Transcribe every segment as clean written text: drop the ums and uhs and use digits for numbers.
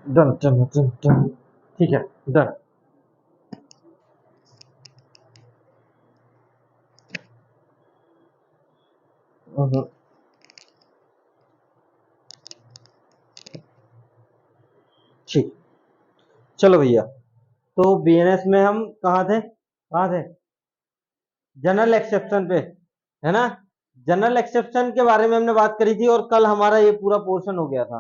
Done done done done. ठीक है, done. ठीक, चलो भैया। तो बीएनएस में हम कहाँ थे? जनरल एक्सेप्शन पे, है ना। जनरल एक्सेप्शन के बारे में हमने बात करी थी और कल हमारा ये पूरा पोर्शन हो गया था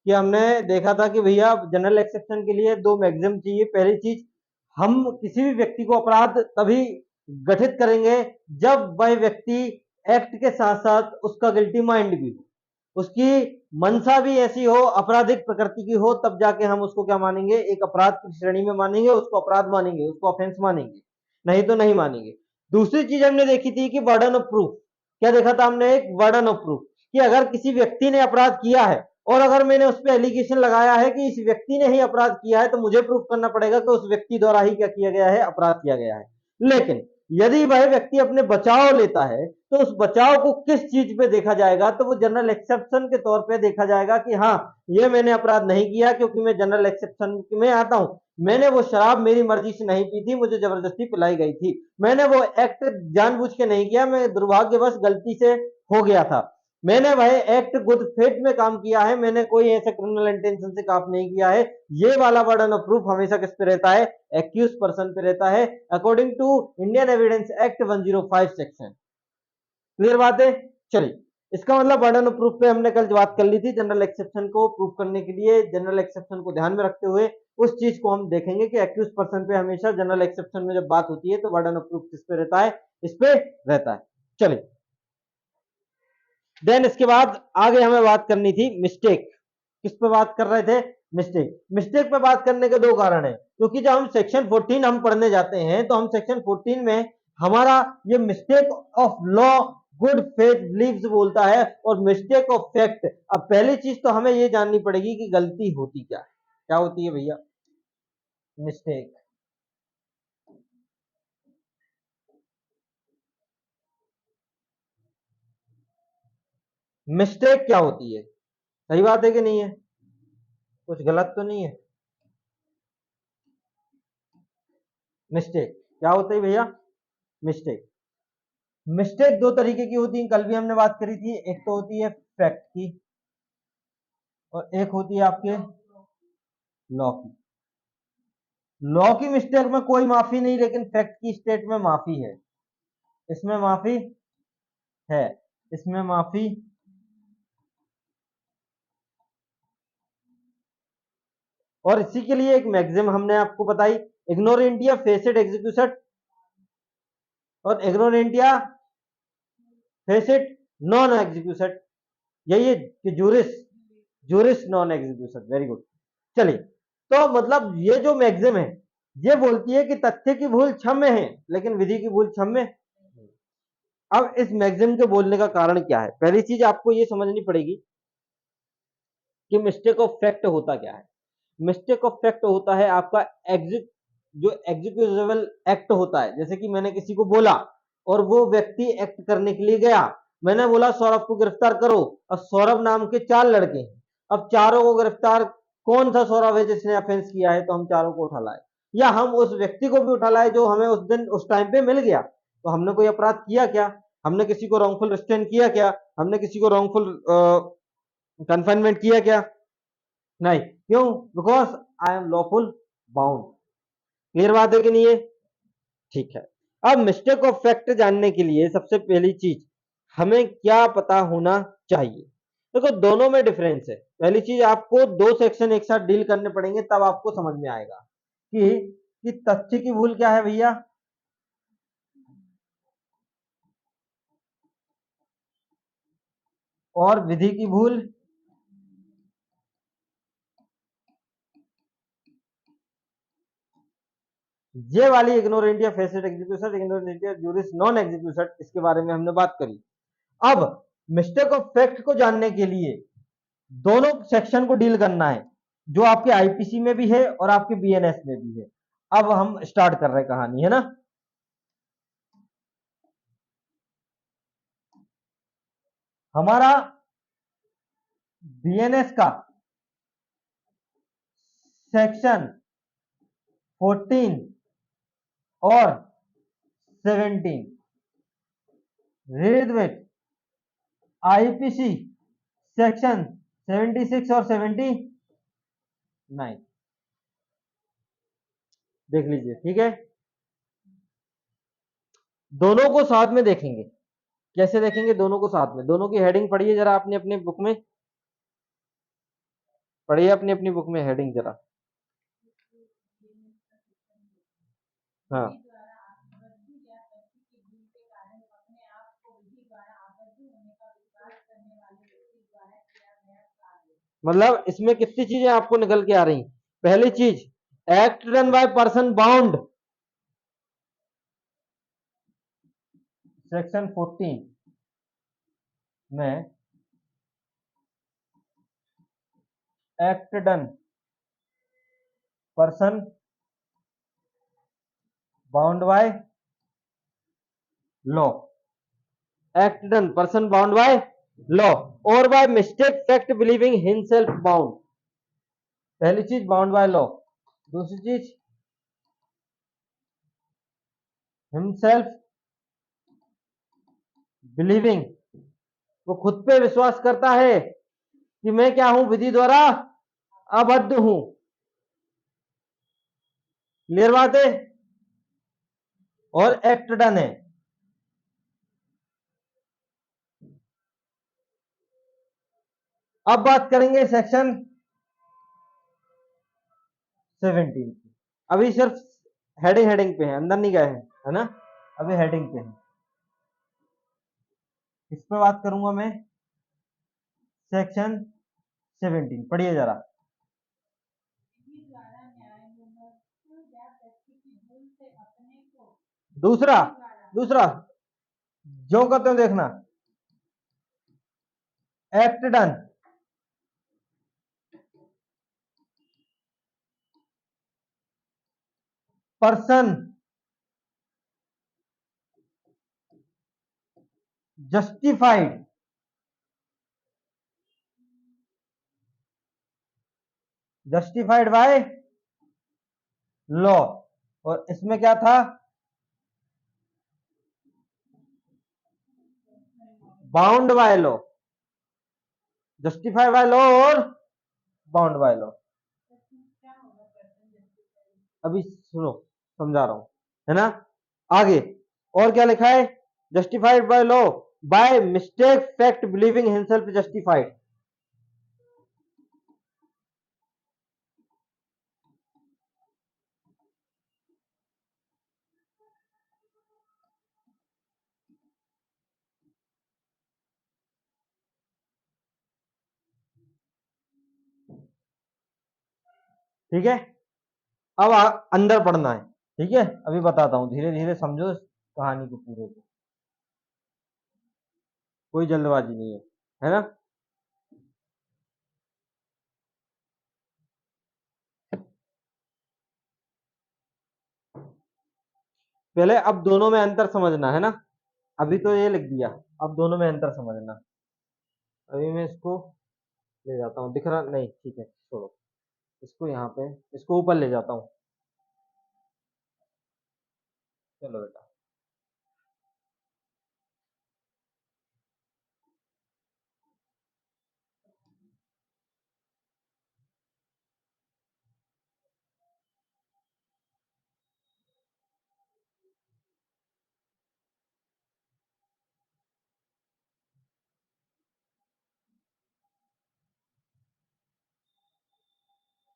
कि हमने देखा था कि भैया जनरल एक्सेप्शन के लिए दो मैक्सिम चाहिए। पहली चीज, हम किसी भी व्यक्ति को अपराध तभी गठित करेंगे जब वह व्यक्ति एक्ट के साथ साथ उसका गिल्टी माइंड भी हो, उसकी मंशा भी ऐसी हो, आपराधिक प्रकृति की हो, तब जाके हम उसको क्या मानेंगे, एक अपराध की श्रेणी में मानेंगे, उसको अपराध मानेंगे, उसको ऑफेंस मानेंगे, नहीं तो नहीं मानेंगे। दूसरी चीज हमने देखी थी कि बर्डन ऑफ प्रूफ। क्या देखा था हमने? एक बर्डन ऑफ प्रूफ कि अगर किसी व्यक्ति ने अपराध किया है और अगर मैंने उस पर एलिगेशन लगाया है कि इस व्यक्ति ने ही अपराध किया है, तो मुझे प्रूफ करना पड़ेगा कि उस व्यक्ति द्वारा ही क्या किया गया है, अपराध किया गया है। लेकिन यदि वह व्यक्ति अपने बचाव लेता है तो उस बचाव को किस चीज पे देखा जाएगा? तो वो जनरल एक्सेप्शन के तौर पे देखा जाएगा कि हाँ, ये मैंने अपराध नहीं किया क्योंकि मैं जनरल एक्सेप्शन में आता हूं। मैंने वो शराब मेरी मर्जी से नहीं पी थी, मुझे जबरदस्ती पिलाई गई थी। मैंने वो एक्ट जानबूझ के नहीं किया, मैं दुर्भाग्यवश गलती से हो गया था। मैंने वह एक्ट गुड फेथ में काम किया है, मैंने कोई ऐसे क्रिमिनल इंटेंशन से काम नहीं किया है। ये वाला बर्डन ऑफ प्रूफ हमेशा किस पे रहता है? एक्यूज पर्सन पे रहता है, according to Indian evidence act 105 section. Clear बात है? चलिए, इसका मतलब बर्डन ऑफ प्रूफ पे हमने कल बात कर ली थी। जनरल एक्सेप्शन को प्रूफ करने के लिए जनरल एक्सेप्शन को ध्यान में रखते हुए उस चीज को हम देखेंगे कि एक्यूज पर्सन पे हमेशा जनरल एक्सेप्शन में जब बात होती है तो बर्डन ऑफ प्रूफ किस पे रहता है? इस पे रहता है। चलिए, देन इसके बाद आगे हमें बात करनी थी मिस्टेक। किस पे बात कर रहे थे? मिस्टेक। मिस्टेक पे बात करने के दो कारण है, क्योंकि जब हम सेक्शन 14 हम पढ़ने जाते हैं तो हम सेक्शन 14 में हमारा ये mistake of law good faith believes बोलता है और मिस्टेक ऑफ फैक्ट। अब पहली चीज तो हमें ये जाननी पड़ेगी कि गलती होती क्या है। क्या होती है भैया? मिस्टेक। मिस्टेक क्या होती है? सही बात है कि नहीं है? कुछ गलत तो नहीं है? मिस्टेक क्या होता है भैया? मिस्टेक। मिस्टेक दो तरीके की होती है, कल भी हमने बात करी थी। एक तो होती है फैक्ट की और एक होती है आपके लॉ की। लॉ की मिस्टेक में कोई माफी नहीं, लेकिन फैक्ट की स्टेट में माफी है। इसमें माफी है, इसमें माफी। और इसी के लिए एक मैक्सिम हमने आपको बताई, इग्नोर इंडिया फेसिड एग्जीक्यूशन और इग्नोर इंडिया फेसिड नॉन एग्जीक्यूशन। यही है कि जूरिस जूरिस नॉन एग्जीक्यूशन। Very good. चलिए, तो मतलब ये जो मैक्सिम है ये बोलती है कि तथ्य की भूल क्षम्य है लेकिन विधि की भूल क्षम्य। अब इस मैक्सिम के बोलने का कारण क्या है? पहली चीज आपको ये समझनी पड़ेगी कि मिस्टेक ऑफ फैक्ट होता क्या है। मिस्टेक ऑफ फैक्ट होता है आपका जो एग्जीक्यूजेबल एक्ट होता है। जैसे कि मैंने किसी को बोला और वो व्यक्ति एक्ट करने के लिए गया। मैंने बोला सौरभ को गिरफ्तार करो, अब सौरभ नाम के चार लड़के हैं, अब चारों को गिरफ्तार, कौन सा सौरभ है जिसने ऑफेंस किया है, तो हम चारों को उठा लाए या हम उस व्यक्ति को भी उठा लाए जो हमें उस दिन उस टाइम पे मिल गया। तो हमने कोई अपराध किया क्या? हमने किसी को रॉन्गफुल रिस्ट्रेन किया क्या? हमने किसी को रॉन्गफुल कन्फाइनमेंट किया क्या? नहीं। क्यों? Because I am lawful bound. Clear बात है कि नहीं है? ठीक है। अब मिस्टेक ऑफ फैक्ट जानने के लिए सबसे पहली चीज हमें क्या पता होना चाहिए? देखो, दोनों में डिफरेंस है। पहली चीज, आपको दो सेक्शन एक साथ डील करने पड़ेंगे तब आपको समझ में आएगा कि तथ्य की भूल क्या है भैया और विधि की भूल। ये वाली इग्नोर इंडिया फेसिड एग्जीक्यूशन, इग्नोर इंडिया जूरिस नॉन एग्जीक्यूशन, इसके बारे में हमने बात करी। अब मिस्टेक ऑफ फैक्ट को जानने के लिए दोनों सेक्शन को डील करना है, जो आपके आईपीसी में भी है और आपके बीएनएस में भी है। अब हम स्टार्ट कर रहे हैं कहानी, है ना। हमारा बीएनएस का सेक्शन 14 और 17 रीड विथ आईपीसी सेक्शन 76 और 79 देख लीजिए। ठीक है, दोनों को साथ में देखेंगे। कैसे देखेंगे? दोनों को साथ में। दोनों की हेडिंग पढ़िए जरा आपने अपने बुक में, पढ़िए अपनी अपनी बुक में हेडिंग जरा। हाँ, मतलब इसमें कितनी चीजें आपको निकल के आ रही। पहली चीज, act done by person bound, section 14 में act done person bound by law, act done person bound by law और by mistake fact believing himself bound. पहली चीज बाउंड बाय लॉ, दूसरी चीज हिमसेल्फ बिलीविंग, वो खुद पे विश्वास करता है कि मैं क्या हूं, विधि द्वारा अबद्ध हूं। क्लियर बात है? और एक्ट डन है। अब बात करेंगे सेक्शन 17 की। अभी सिर्फ हेडिंग पे है, अंदर नहीं गए हैं, है ना? अभी हेडिंग पे है। इस पे बात करूंगा मैं। सेक्शन 17 पढ़िए जरा। दूसरा दूसरा जो कहते हो देखना, act done person justified by law. और इसमें क्या था? Bound by law, justified by law और बाउंड बाय लॉ। अभी सुनो, समझा रहा हूं, है ना? आगे और क्या लिखा है? Justified by law bye mistake fact believing himself justified. ठीक है, अब अंदर पढ़ना है। ठीक है, अभी बताता हूं, धीरे धीरे समझो कहानी को पूरे को, कोई जल्दबाजी नहीं है ना? पहले अब दोनों में अंतर समझना है ना। अभी तो ये लिख दिया, अब दोनों में अंतर समझना। अभी मैं इसको ले जाता हूँ, दिख रहा नहीं? ठीक है, छोड़ो इसको, यहाँ पे इसको ऊपर ले जाता हूँ। चलो बेटा,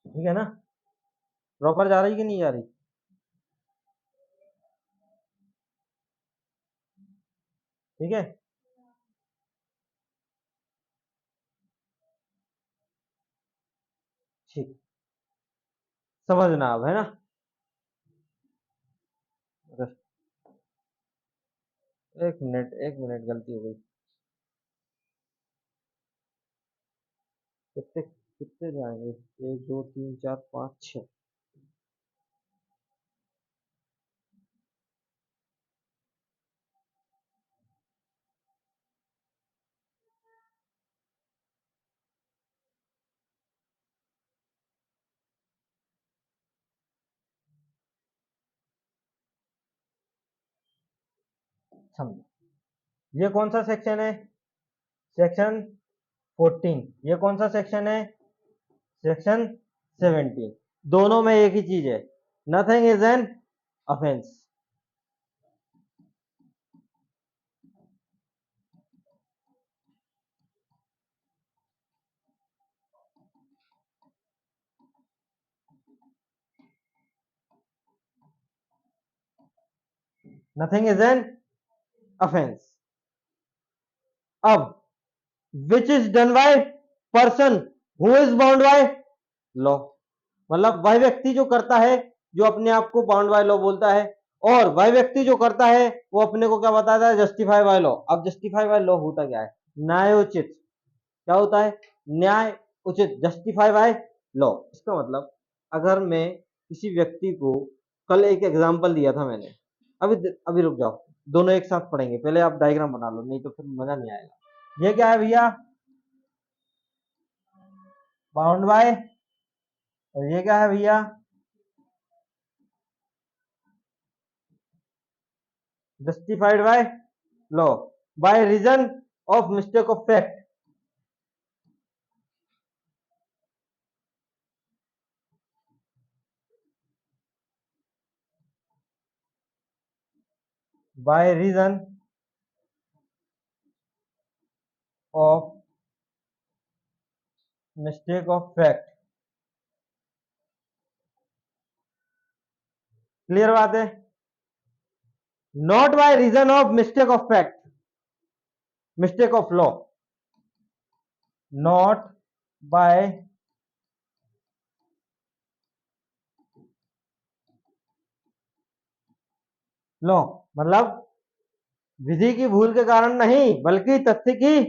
ठीक है ना? प्रॉपर जा रही कि नहीं जा रही? ठीक है, ठीक, समझना अब, है ना? एक मिनट गलती हो गई। कितने कितने जाएंगे? 1 2 3 4 5 6। समझो ये कौन सा सेक्शन है, सेक्शन 14, ये कौन सा सेक्शन है, सेक्शन 17। दोनों में एक ही चीज है, nothing is an offence. Nothing is an offence. अब which is done by person who is bound by law, मतलब वह व्यक्ति जो करता है, जो अपने आप को बाउंड बाय लॉ बोलता है, और वह व्यक्ति जो करता है वो अपने को क्या बताता है, जस्टिफाई बाय लॉ। अब जस्टिफाई बाय लॉ होता क्या है, न्यायोचित। क्या होता है, न्याय उचित, जस्टिफाई बाय लॉ। इसका मतलब अगर मैं किसी व्यक्ति को, कल एक एग्जांपल दिया था मैंने, अभी अभी रुक जाओ, दोनों एक साथ पढ़ेंगे, पहले आप डायग्राम बना लो, नहीं तो फिर मजा नहीं आएगा। ये क्या है भैया, बाउंड बाय, और ये क्या है भैया, justified by law, by reason of mistake of fact. By reason of mistake of fact. Clear बात है, not by reason of mistake of fact, mistake of law, not by law, मतलब विधि की भूल के कारण नहीं, बल्कि तथ्य की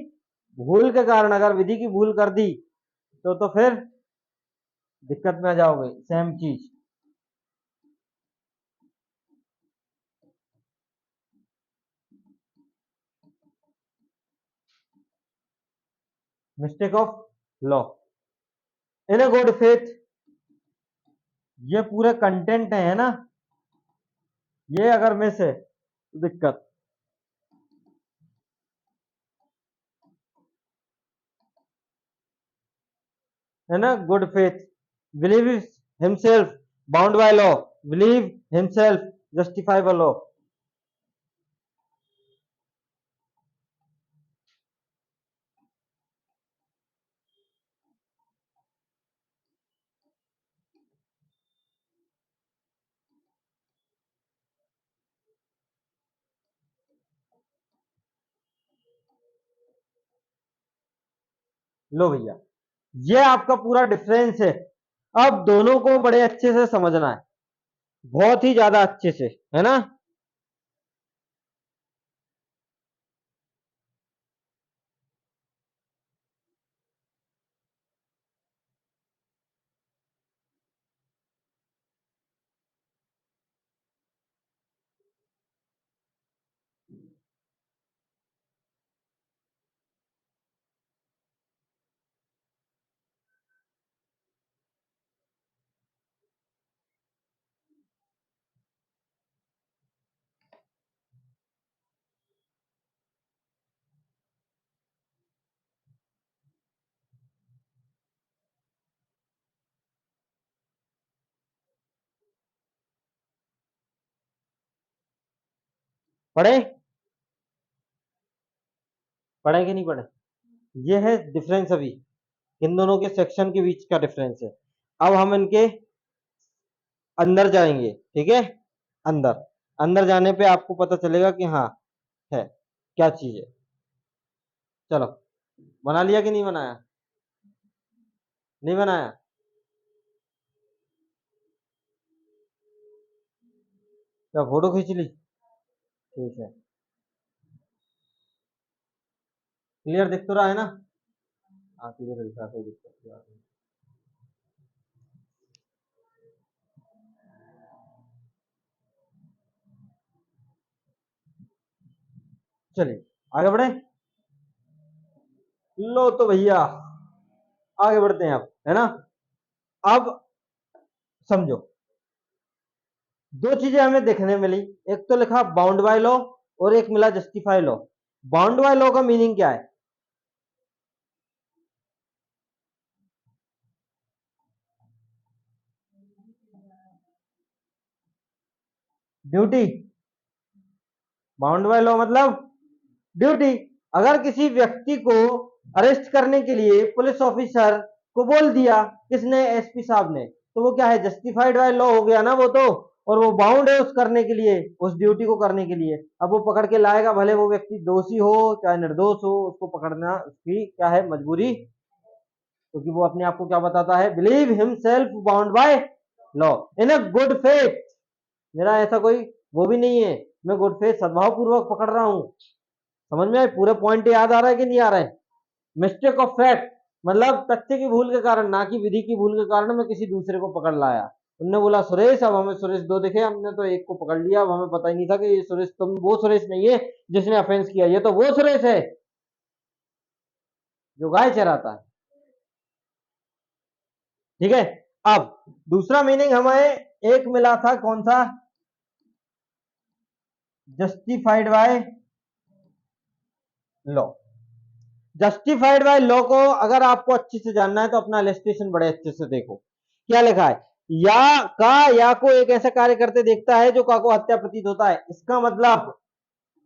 भूल के कारण। अगर विधि की भूल कर दी तो फिर दिक्कत में आ जाओगे। सेम चीज, mistake of law in a good faith, ये पूरे कंटेंट है ना, ये अगर मिस है तो दिक्कत है ना। Good faith, believe himself bound by law, believe himself justify by law. लो भैया, ये आपका पूरा डिफरेंस है। अब दोनों को बड़े अच्छे से समझना है, बहुत ही ज्यादा अच्छे से, है ना। पढ़े, पढ़े कि नहीं पढ़े, ये है डिफरेंस। अभी इन दोनों के सेक्शन के बीच का डिफरेंस है। अब हम इनके अंदर जाएंगे, ठीक है। अंदर, अंदर जाने पे आपको पता चलेगा कि हाँ है क्या चीज है। चलो, बना लिया कि नहीं बनाया, नहीं बनाया, क्या फोटो खींच ली, ठीक है। क्लियर दिख तो रहा है ना, हाँ क्लियर दिख रहा है, कोई दिक्कत की बात नहीं। चलिए आगे बढ़े। लो तो भैया आगे बढ़ते हैं अब, है ना। अब समझो, दो चीजें हमें देखने मिली, एक तो लिखा बाउंड बाय लॉ, और एक मिला justify law. Bound by law का मीनिंग क्या है? ड्यूटी। बाउंड बाय लॉ मतलब ड्यूटी। अगर किसी व्यक्ति को अरेस्ट करने के लिए पुलिस ऑफिसर को बोल दिया, किसने? एसपी साहब ने, तो वो क्या है? जस्टिफाइड बाय लॉ हो गया ना वो तो, और वो बाउंड है उस करने के लिए, उस ड्यूटी को करने के लिए। अब वो पकड़ के लाएगा, भले वो व्यक्ति दोषी हो चाहे निर्दोष हो, उसको पकड़ना उसकी क्या है? मजबूरी, क्योंकि वो अपने आप को क्या बताता है? Believe himself bound by law in a good faith. मेरा ऐसा कोई वो भी नहीं है, मैं गुड फेथ सद्भाव पूर्वक पकड़ रहा हूं। समझ में आए? पूरे पॉइंट याद आ रहा है कि नहीं आ रहा है? मिस्टेक ऑफ फैक्ट मतलब तथ्य की भूल के कारण, ना कि विधि की भूल के कारण मैं किसी दूसरे को पकड़ लाया। उनने बोला सुरेश, अब हमें सुरेश दो दिखे, हमने तो एक को पकड़ लिया। अब हमें पता ही नहीं था कि ये सुरेश, तुम वो सुरेश नहीं है जिसने ऑफेंस किया, ये तो वो सुरेश है जो गाय चराता है। ठीक है। अब दूसरा मीनिंग हमें एक मिला था, कौन सा? Justified by law. Justified by law को अगर आपको अच्छे से जानना है तो अपना इलस्ट्रेशन बड़े अच्छे से देखो। क्या लिखा है? या को एक ऐसा कार्य करते देखता है जो का को हत्या प्रतीत होता है। इसका मतलब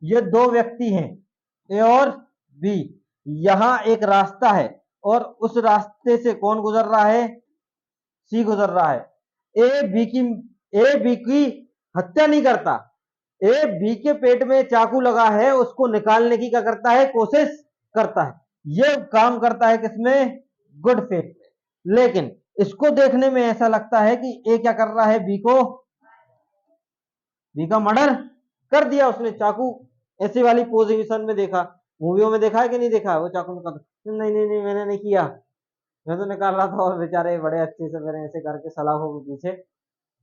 ये दो व्यक्ति हैं, ए और बी। यहां एक रास्ता है और उस रास्ते से कौन गुजर रहा है? सी गुजर रहा है। ए बी की हत्या नहीं करता। ए बी के पेट में चाकू लगा है, उसको निकालने की क्या करता है? कोशिश करता है। ये काम करता है किसमें? गुड फेथ में। लेकिन इसको देखने में ऐसा लगता है कि ए क्या कर रहा है? बी का मर्डर कर दिया उसने। चाकू ऐसी वाली पोजीशन में देखा, मूवियों में देखा है कि नहीं देखा? वो चाकू निकाल, नहीं नहीं नहीं मैंने नहीं किया, मैं तो निकाल रहा था। और बेचारे बड़े अच्छे से मैंने ऐसे करके सलाखों के पीछे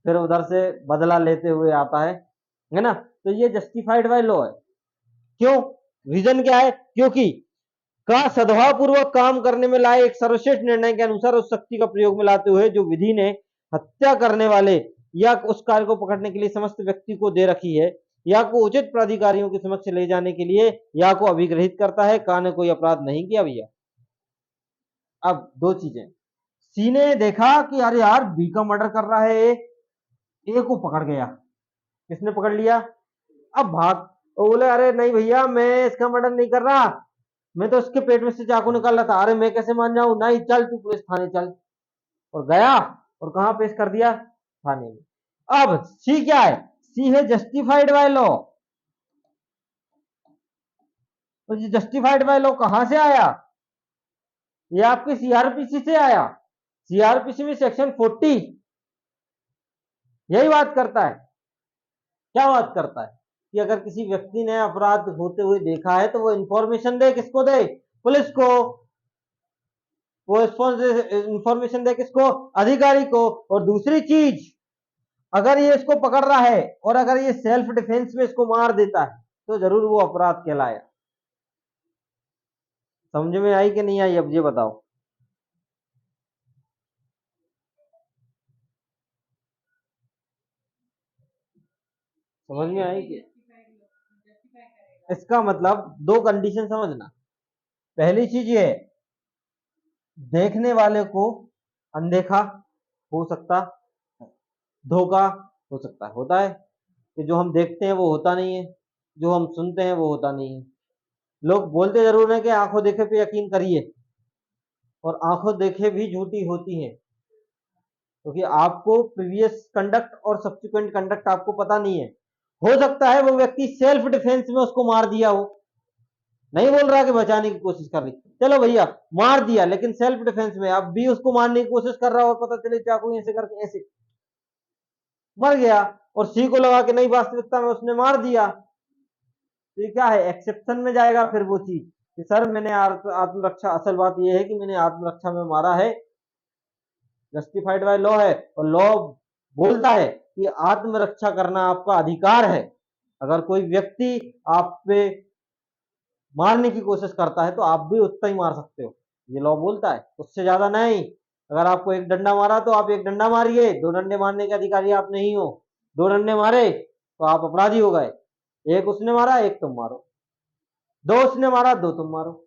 फिर उधर से बदला लेते हुए आता है ना? तो ये जस्टिफाइड बाय लॉ है। क्यों? रीजन क्या है? क्योंकि का सद्भाव पूर्वक काम करने में लाए एक सर्वश्रेष्ठ निर्णय के अनुसार उस शक्ति का प्रयोग में लाते हुए जो विधि ने हत्या करने वाले या उस कार्य को पकड़ने के लिए समस्त व्यक्ति को दे रखी है, या को उचित प्राधिकारियों के समक्ष ले जाने के लिए या को अभिग्रहित करता है। का ने कोई अपराध नहीं किया भैया। अब दो चीजें, सी ने देखा कि अरे यार बी का मर्डर कर रहा है, ए को पकड़ गया। किसने पकड़ लिया? अब भाग, वो बोले अरे नहीं भैया मैं इसका मर्डर नहीं कर रहा, मैं तो उसके पेट में से चाकू निकाल रहा था। अरे मैं कैसे मान जाऊं? नहीं, चल तू पुलिस थाने चल। और गया, और कहां पेश कर दिया? थाने में। अब सी क्या है? सी है जस्टिफाइड बाय लॉ। तो ये जस्टिफाइड बाय लॉ कहां से आया? ये आपके सीआरपीसी से आया। सीआरपीसी में सेक्शन 40 यही बात करता है। क्या बात करता है? कि अगर किसी व्यक्ति ने अपराध होते हुए देखा है तो वो इंफॉर्मेशन दे, किसको दे? पुलिस को। वो इंफॉर्मेशन दे किसको? अधिकारी को। और दूसरी चीज, अगर ये इसको पकड़ रहा है और अगर ये सेल्फ डिफेंस में इसको मार देता है तो जरूर वो अपराध कहलाया। समझ में आई कि नहीं आई? अब ये बताओ। समझ में आई कि? इसका मतलब दो कंडीशन समझना। पहली चीज ये है, देखने वाले को अनदेखा हो सकता, धोखा हो सकता है। होता है कि जो हम देखते हैं वो होता नहीं है, जो हम सुनते हैं वो होता नहीं है। लोग बोलते जरूर है कि आंखों देखे पे यकीन करिए, और आंखों देखे भी झूठी होती है, क्योंकि आपको प्रीवियस कंडक्ट और सब्सिक्वेंट कंडक्ट आपको पता नहीं है। हो सकता है वो व्यक्ति सेल्फ डिफेंस में उसको मार दिया हो, नहीं बोल रहा कि बचाने की कोशिश कर रही, चलो भैया मार दिया, लेकिन सेल्फ डिफेंस में अब भी उसको मारने की कोशिश कर रहा हो, पता चले चाकू ऐसे करके ऐसे मर गया, और सी को लगा कि नहीं वास्तविकता में उसने मार दिया, तो ये क्या है? एक्सेप्शन में जाएगा फिर वो चीज कि सर मैंने आत्मरक्षा, असल बात यह है कि मैंने आत्मरक्षा में मारा है, जस्टिफाइड बाय लॉ है। और लॉ बोलता है कि आत्मरक्षा करना आपका अधिकार है। अगर कोई व्यक्ति आप पे मारने की कोशिश करता है तो आप भी उतना ही मार सकते हो, ये लॉ बोलता है, उससे ज्यादा नहीं। अगर आपको एक डंडा मारा तो आप एक डंडा मारिए, दो डंडे मारने के अधिकारी आप नहीं हो। दो डंडे मारे तो आप अपराधी हो गए, एक उसने मारा, एक तुम मारो। दो उसने मारा, दो तुम मारो।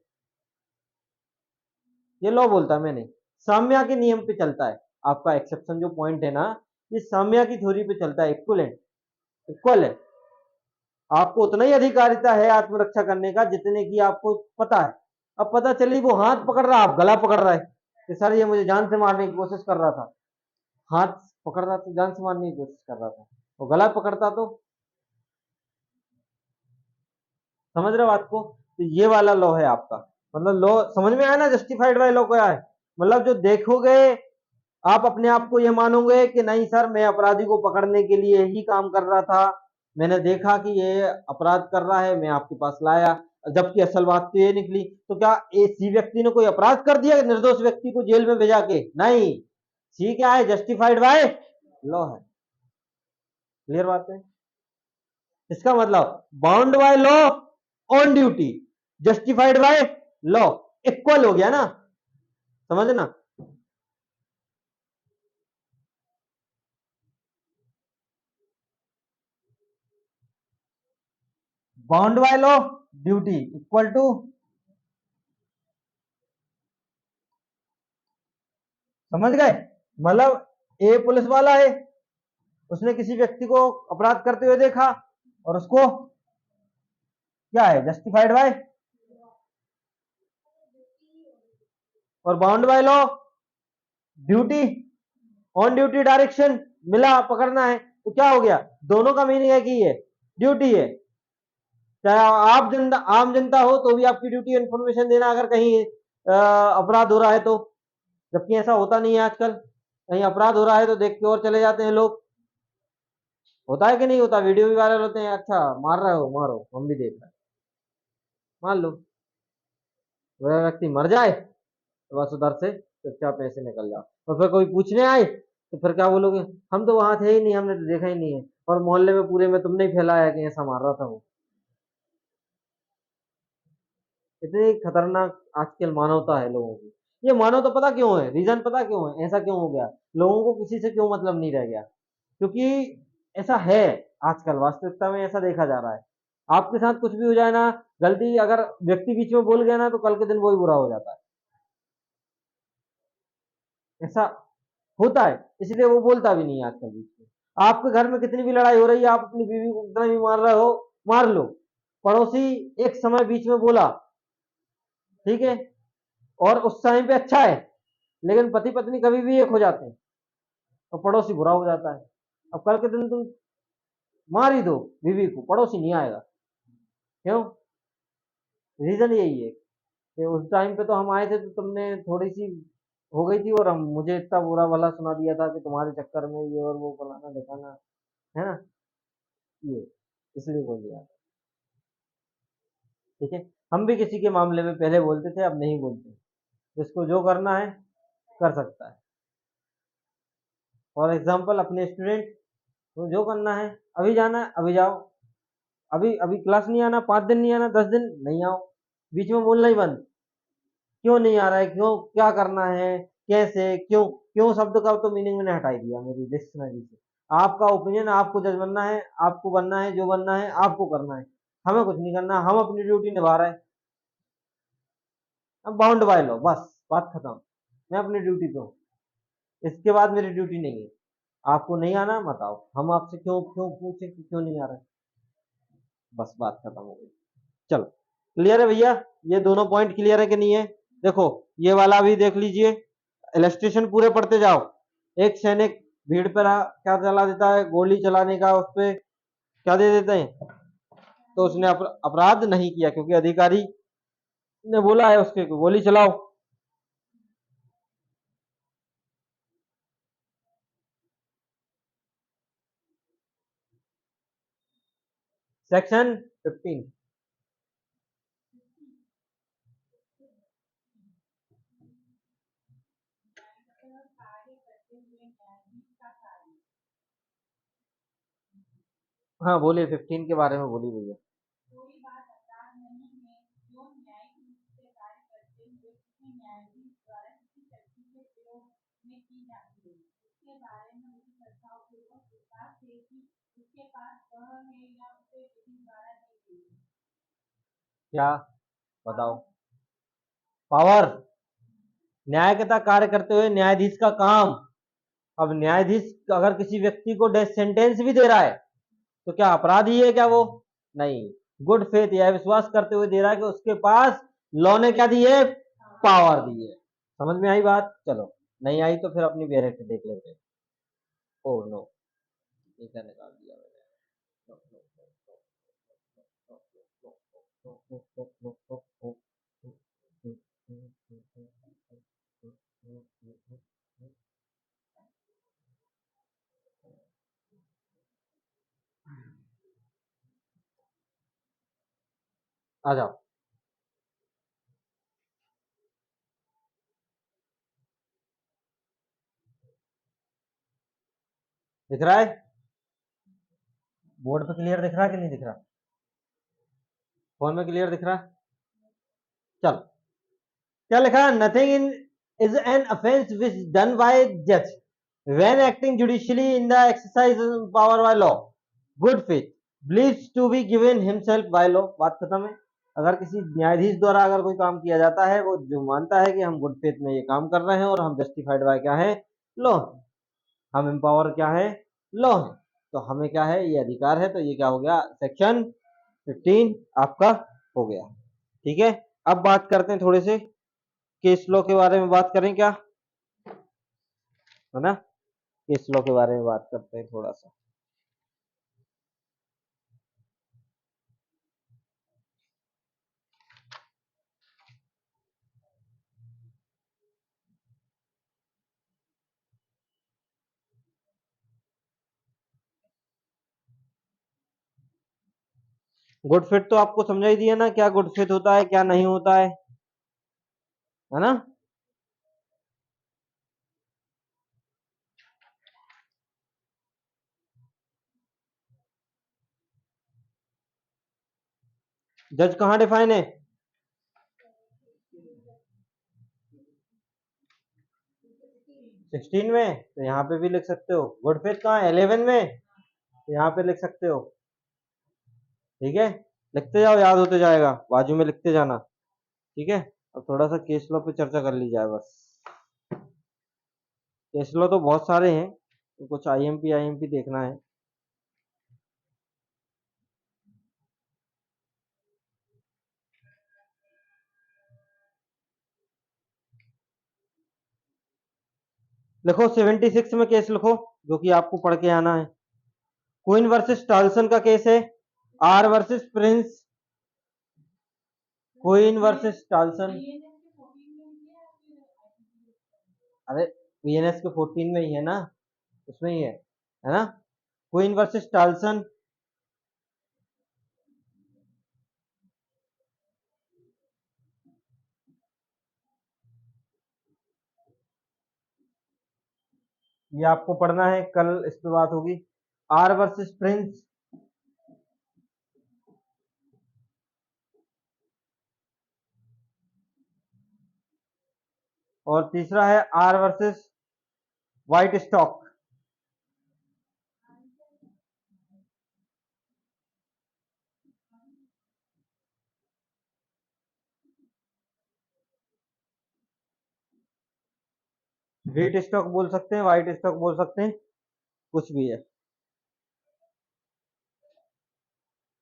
ये लॉ बोलता है, मैं नहीं। साम्या के नियम पे चलता है आपका एक्सेप्शन जो पॉइंट है ना, ये साम्या की थ्योरी पे चलता है। इक्वलेंट, इक्वल है। आपको उतना ही अधिकारिता है आत्मरक्षा करने का जितने की आपको पता है। अब पता चली वो हाथ पकड़ रहा, आप गला पकड़ रहा है कि सर ये मुझे जान से मारने की कोशिश कर रहा था। हाथ पकड़ रहा तो जान से मारने की कोशिश कर रहा था, वो गला पकड़ता तो। समझ रहे हो बात को? तो ये वाला लॉ है आपका। मतलब लॉ समझ में आया ना, जस्टिफाइड बाय लॉ क्या है? मतलब जो देखोगे आप अपने आप को ये मानोगे कि नहीं सर मैं अपराधी को पकड़ने के लिए ही काम कर रहा था, मैंने देखा कि ये अपराध कर रहा है, मैं आपके पास लाया, जबकि असल बात तो ये निकली। तो क्या इसी व्यक्ति ने कोई अपराध कर दिया निर्दोष व्यक्ति को जेल में भेजा के? नहीं। सी क्या है? जस्टिफाइड बाय लॉ है। क्लियर बात है? इसका मतलब bound by law, on duty, justified by law, equal हो गया ना? समझना। Bound by law, duty equal to, समझ गए? मतलब ए पुलिस वाला है, उसने किसी व्यक्ति को अपराध करते हुए देखा और उसको क्या है? जस्टिफाइड बाय, और bound by law, duty, on duty direction, मिला पकड़ना है, तो क्या हो गया? दोनों का मीनिंग है कि ये ड्यूटी है। चाहे आप जनता, आम जनता हो तो भी आपकी ड्यूटी इंफॉर्मेशन देना अगर कहीं अपराध हो रहा है तो। जबकि ऐसा होता नहीं है आजकल, कहीं अपराध हो रहा है तो देख के और चले जाते हैं लोग। होता है कि नहीं होता? वीडियो भी वायरल होते हैं, अच्छा मार रहे हो मारो, हम भी देख रहे हैं, मान लो वह व्यक्ति मर जाए तो बस उधर से चुपचाप ऐसे निकल जाओ। और फिर कोई पूछने आए तो फिर क्या बोलोगे? हम तो वहां थे ही नहीं, हमने तो देखा ही नहीं है, और मोहल्ले में पूरे में तुमने ही फैलाया कि ऐसा मार रहा था वो। इतनी खतरनाक आजकल मानवता है लोगों की। ये मानवता पता क्यों है? रीजन पता क्यों है ऐसा क्यों हो गया? लोगों को किसी से क्यों मतलब नहीं रह गया? क्योंकि ऐसा है, आजकल वास्तविकता में ऐसा देखा जा रहा है। आपके साथ कुछ भी हो जाए ना, गलती अगर व्यक्ति बीच में बोल गया ना तो कल के दिन वही बुरा हो जाता है। ऐसा होता है, इसलिए वो बोलता भी नहीं है आजकल बीच में। आपके घर में कितनी भी लड़ाई हो रही है, आप अपनी बीवी को कितना भी मार रहे हो, मार लो, पड़ोसी एक समय बीच में बोला, ठीक है, और उस टाइम पे अच्छा है, लेकिन पति पत्नी कभी भी एक हो जाते हैं तो पड़ोसी बुरा हो जाता है। अब कल के दिन तुम मार ही दो बीवी को, पड़ोसी नहीं आएगा। क्यों? रीजन यही है कि उस टाइम पे तो हम आए थे तो तुमने थोड़ी सी हो गई थी, और हम मुझे इतना बुरा भला सुना दिया था कि तुम्हारे चक्कर में ये और वो फलाना ढिकाना, है ना? ये इसलिए बोल दिया। ठीक है, हम भी किसी के मामले में पहले बोलते थे, अब नहीं बोलते। जिसको जो करना है कर सकता है। फॉर एग्जाम्पल अपने स्टूडेंट, तो जो करना है, अभी जाना है अभी जाओ, अभी अभी क्लास नहीं आना, 5 दिन नहीं आना, 10 दिन नहीं आओ, बीच में बोलना ही बंद। क्यों नहीं आ रहा है, क्यों, क्या करना है, कैसे, क्यों? क्यों शब्द का तो मीनिंग मैंने हटा ही दिया मेरी डिक्शनरी से। आपका ओपिनियन, आपको जज बनना है, आपको बनना है, जो बनना है आपको करना है, हमें कुछ नहीं करना, हम अपनी ड्यूटी निभा रहे हैं। अब बाउंड बाय लो, बस बात खत्म। मैं अपनी ड्यूटी पे हूँ, इसके बाद मेरी ड्यूटी नहीं है। आपको नहीं आना मत आओ, हम आपसे क्यों क्यों पूछे कि क्यों नहीं आ रहा है? बस बात खत्म हो गई। चलो, क्लियर है भैया? ये दोनों पॉइंट क्लियर है कि नहीं है? देखो, ये वाला भी देख लीजिए, इलस्ट्रेशन पूरे पढ़ते जाओ। एक सैनिक भीड़ पर क्या चला देता है? गोली चलाने का उस पे क्या दे देते हैं? तो उसने अपराध नहीं किया क्योंकि अधिकारी ने बोला है उसके कि गोली चलाओ। सेक्शन 15। हाँ बोलिए, 15 के बारे में बोलिए भैया। क्या बताओ? पावर। न्याय के तहत कार्य करते हुए न्यायाधीश का काम। अब न्यायाधीश अगर किसी व्यक्ति को डेथ सेंटेंस भी दे रहा है तो क्या अपराधी है क्या वो? नहीं। गुड फेथ, यह विश्वास करते हुए दे रहा है कि उसके पास लॉ ने क्या दी है? पावर दी है। समझ में आई बात? चलो, नहीं आई तो फिर अपनी बेरेक्ट देख लेते हैं। ओ नो, ये क्या निकाल दिया मैंने? आ जाओ। दिख रहा है? बोर्ड पे क्लियर दिख रहा है कि नहीं दिख रहा? फोन में क्लियर दिख रहा है? चलो, क्या लिखा है? Nothing in is an offence which done by जज when acting judicially in the exercise of power by law. Good faith believes to be given himself by law. बात खत्म है। अगर किसी न्यायाधीश द्वारा अगर कोई काम किया जाता है, वो जो मानता है कि हम गुड फेथ में ये काम कर रहे हैं और हम जस्टिफाइड बाय क्या है? लॉ। हम एम्पावर क्या है? लॉ है। तो हमें क्या है? ये अधिकार है। तो ये क्या हो गया? सेक्शन 15 आपका हो गया। ठीक है, अब बात करते हैं थोड़े से केस लॉ के बारे में। बात करें क्या, है ना? केस लॉ के बारे में बात करते हैं थोड़ा सा। गुड फिट तो आपको समझा ही दिया ना, क्या गुड फिट होता है क्या नहीं होता है ना? जज कहाँ डिफाइन है? 16 में, तो यहाँ पे भी लिख सकते हो। गुड फिट कहाँ है? 11 में, तो यहाँ पे लिख सकते हो। ठीक है, लिखते जाओ, याद होते जाएगा, बाजू में लिखते जाना। ठीक है, अब थोड़ा सा केस लॉ पे चर्चा कर ली जाए बस। केस लॉ तो बहुत सारे हैं, तो कुछ आईएमपी आईएमपी देखना है। लिखो 76 में केस लिखो, जो कि आपको पढ़ के आना है। क्वीन वर्सेस टाल्सन का केस है। R versus Prince. Queen versus Tolson. अरे, वीएनएस के 14 में ही है ना, उसमें ही है ना? Queen versus Tolson. ये आपको पढ़ना है, कल इस पे बात होगी। R versus Prince. और तीसरा है R versus white stock. Wheat stock बोल सकते हैं, व्हाइट स्टॉक बोल सकते हैं, कुछ भी है।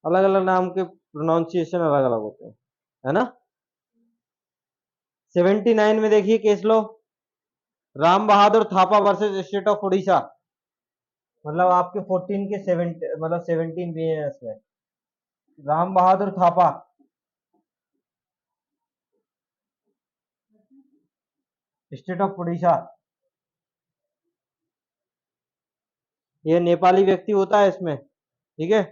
अलग अलग नाम के प्रोनाउंसिएशन अलग अलग होते हैं, है ना? 79 में देखिए case low, Ram Bahadur Thapa versus state of Orissa. मतलब आपके 14 के 7 मतलब 17 बीएनएस में राम बहादुर थापा, स्टेट ऑफ उड़ीसा। ये नेपाली व्यक्ति होता है इसमें। ठीक है,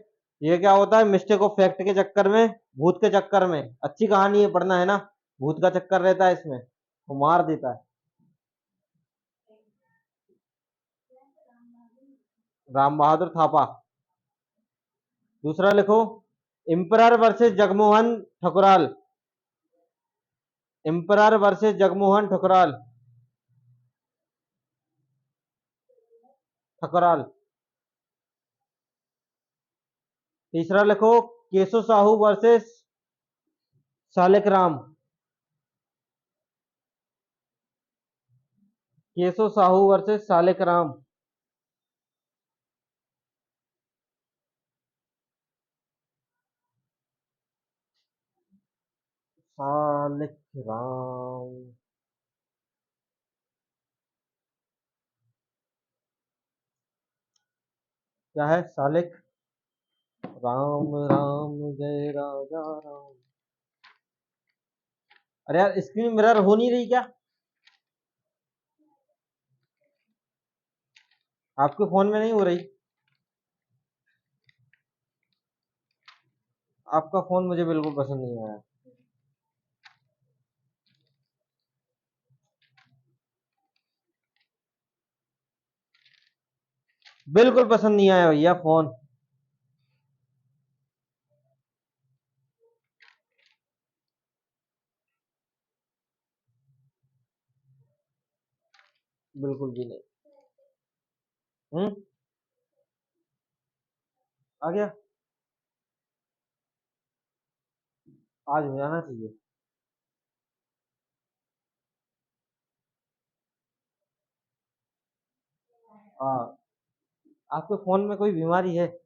ये क्या होता है? मिस्टेक ऑफ फैक्ट के चक्कर में, भूत के चक्कर में, अच्छी कहानी है, पढ़ना है ना, भूत का चक्कर रहता है इसमें, वो मार देता है। राम बहादुर थापा। दूसरा लिखो, इम्परर वर्सेस जगमोहन ठकुराल। इम्परर वर्सेस जगमोहन ठकुराल। ठकुराल। तीसरा लिखो, केशव साहू वर्सेस सालिक राम, केशव साहू वर्सेस सालिक राम। सालिक राम, क्या है? सालिक राम, राम जय राजा राम। अरे यार, स्क्रीन मिरर हो नहीं रही क्या आपके फोन में? नहीं हो रही? आपका फोन मुझे बिल्कुल पसंद नहीं आया। बिल्कुल पसंद नहीं आया भैया फोन। बिल्कुल भी नहीं। आ गया? आज हो जाना चाहिए। हाँ। आपके फोन में कोई बीमारी है?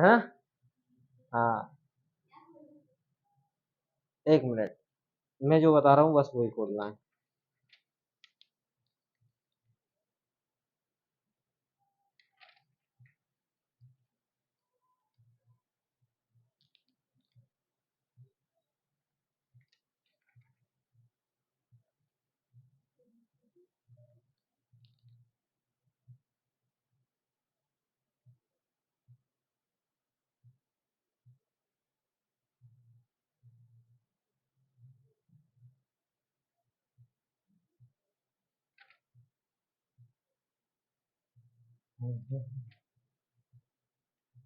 हाँ। हाँ। एक मिनट, मैं जो बता रहा हूँ बस वही खोलना है।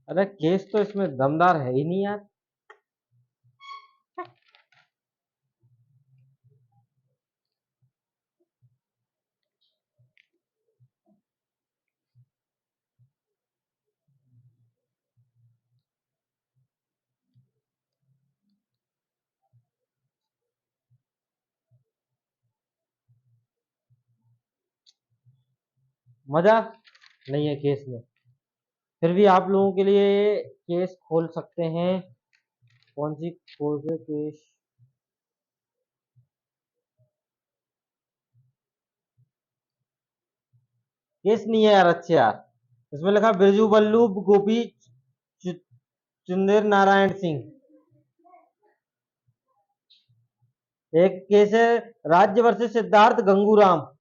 अरे केस तो इसमें दमदार है ही नहीं यार। मजा नहीं है केस में। फिर भी आप लोगों के लिए केस खोल सकते हैं। कौन सी खोल से केस? केस नहीं है यार अच्छे यार। इसमें लिखा बिरजू बल्लू गोपी चु- चुंदेर नारायण सिंह। एक केस है राज्य वर्सेस सिद्धार्थ गंगूराम।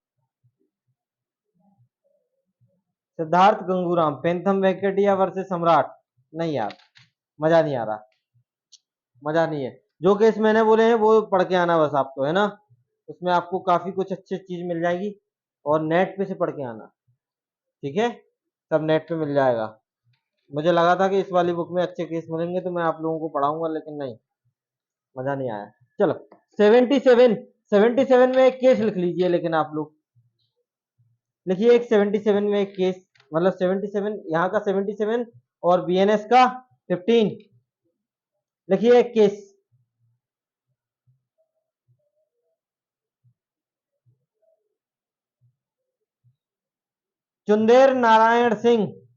सिद्धार्थ गंगूराम, पेंथम वेंकटिया वर्सेस सम्राट। नहीं यार, मजा नहीं आ रहा। मजा नहीं है। जो केस मैंने बोले हैं वो पढ़ के आना बस आपको, है ना? उसमें आपको काफी कुछ अच्छी चीज मिल जाएगी। और नेट पे से पढ़ के आना। ठीक है? सब नेट पे मिल जाएगा। मुझे लगा था कि इस वाली बुक में अच्छे केस मिलेंगे तो मैं आप लोगों को पढ़ाऊंगा, लेकिन नहीं, मजा नहीं आया। चलो, 77, 77 में एक केस लिख लीजिए। लेकिन आप लोग लिखिए एक 77 में एक केस, मतलब 77 यहाँ का 77 और बीएनएस का 15। लिखिए एक केस। चुंदेर नारायण सिंह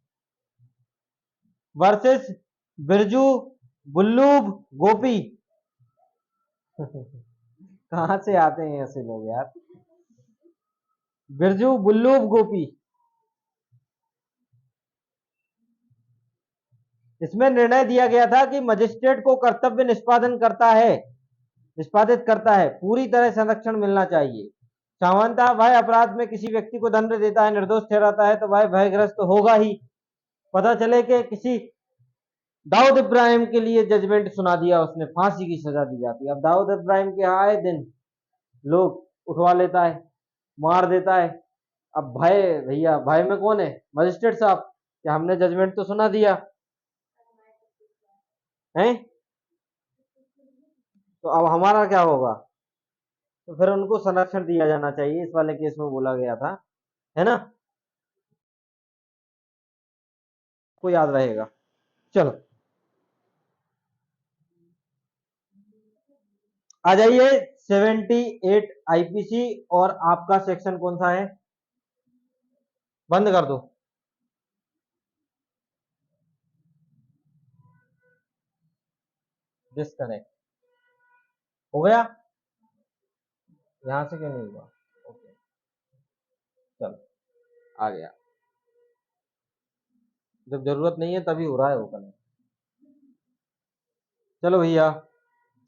वर्सेस बिरजू बुल्लूब गोपी। कहां से आते हैं ऐसे लोग यार? बिरजू बुल्लूब गोपी। इसमें निर्णय दिया गया था कि मजिस्ट्रेट को कर्तव्य निष्पादित करता है पूरी तरह संरक्षण मिलना चाहिए। सामान्यतः वह अपराध में किसी व्यक्ति को दंड देता है, निर्दोष ठहराता है तो वह भयग्रस्त तो होगा ही। पता चले कि किसी दाऊद इब्राहिम के लिए जजमेंट सुना दिया, उसने फांसी की सजा दी जाती है। अब दाऊद इब्राहिम के आए दिन लोग उठवा लेता है, मार देता है। अब भय, भैया भय में कौन है? मजिस्ट्रेट साहब, कि हमने जजमेंट तो सुना दिया है, तो अब हमारा क्या होगा? तो फिर उनको संरक्षण दिया जाना चाहिए, इस वाले केस में बोला गया था, है ना? को याद रहेगा। चलो, आ जाइए 78 आईपीसी, और आपका सेक्शन कौन सा है? बंद कर दो। डिस्कनेक्ट हो गया? यहां से क्यों नहीं हुआ? ओके, चलो आ गया। जब जरूरत नहीं है तभी हो रहा है वो कनेक्ट। चलो भैया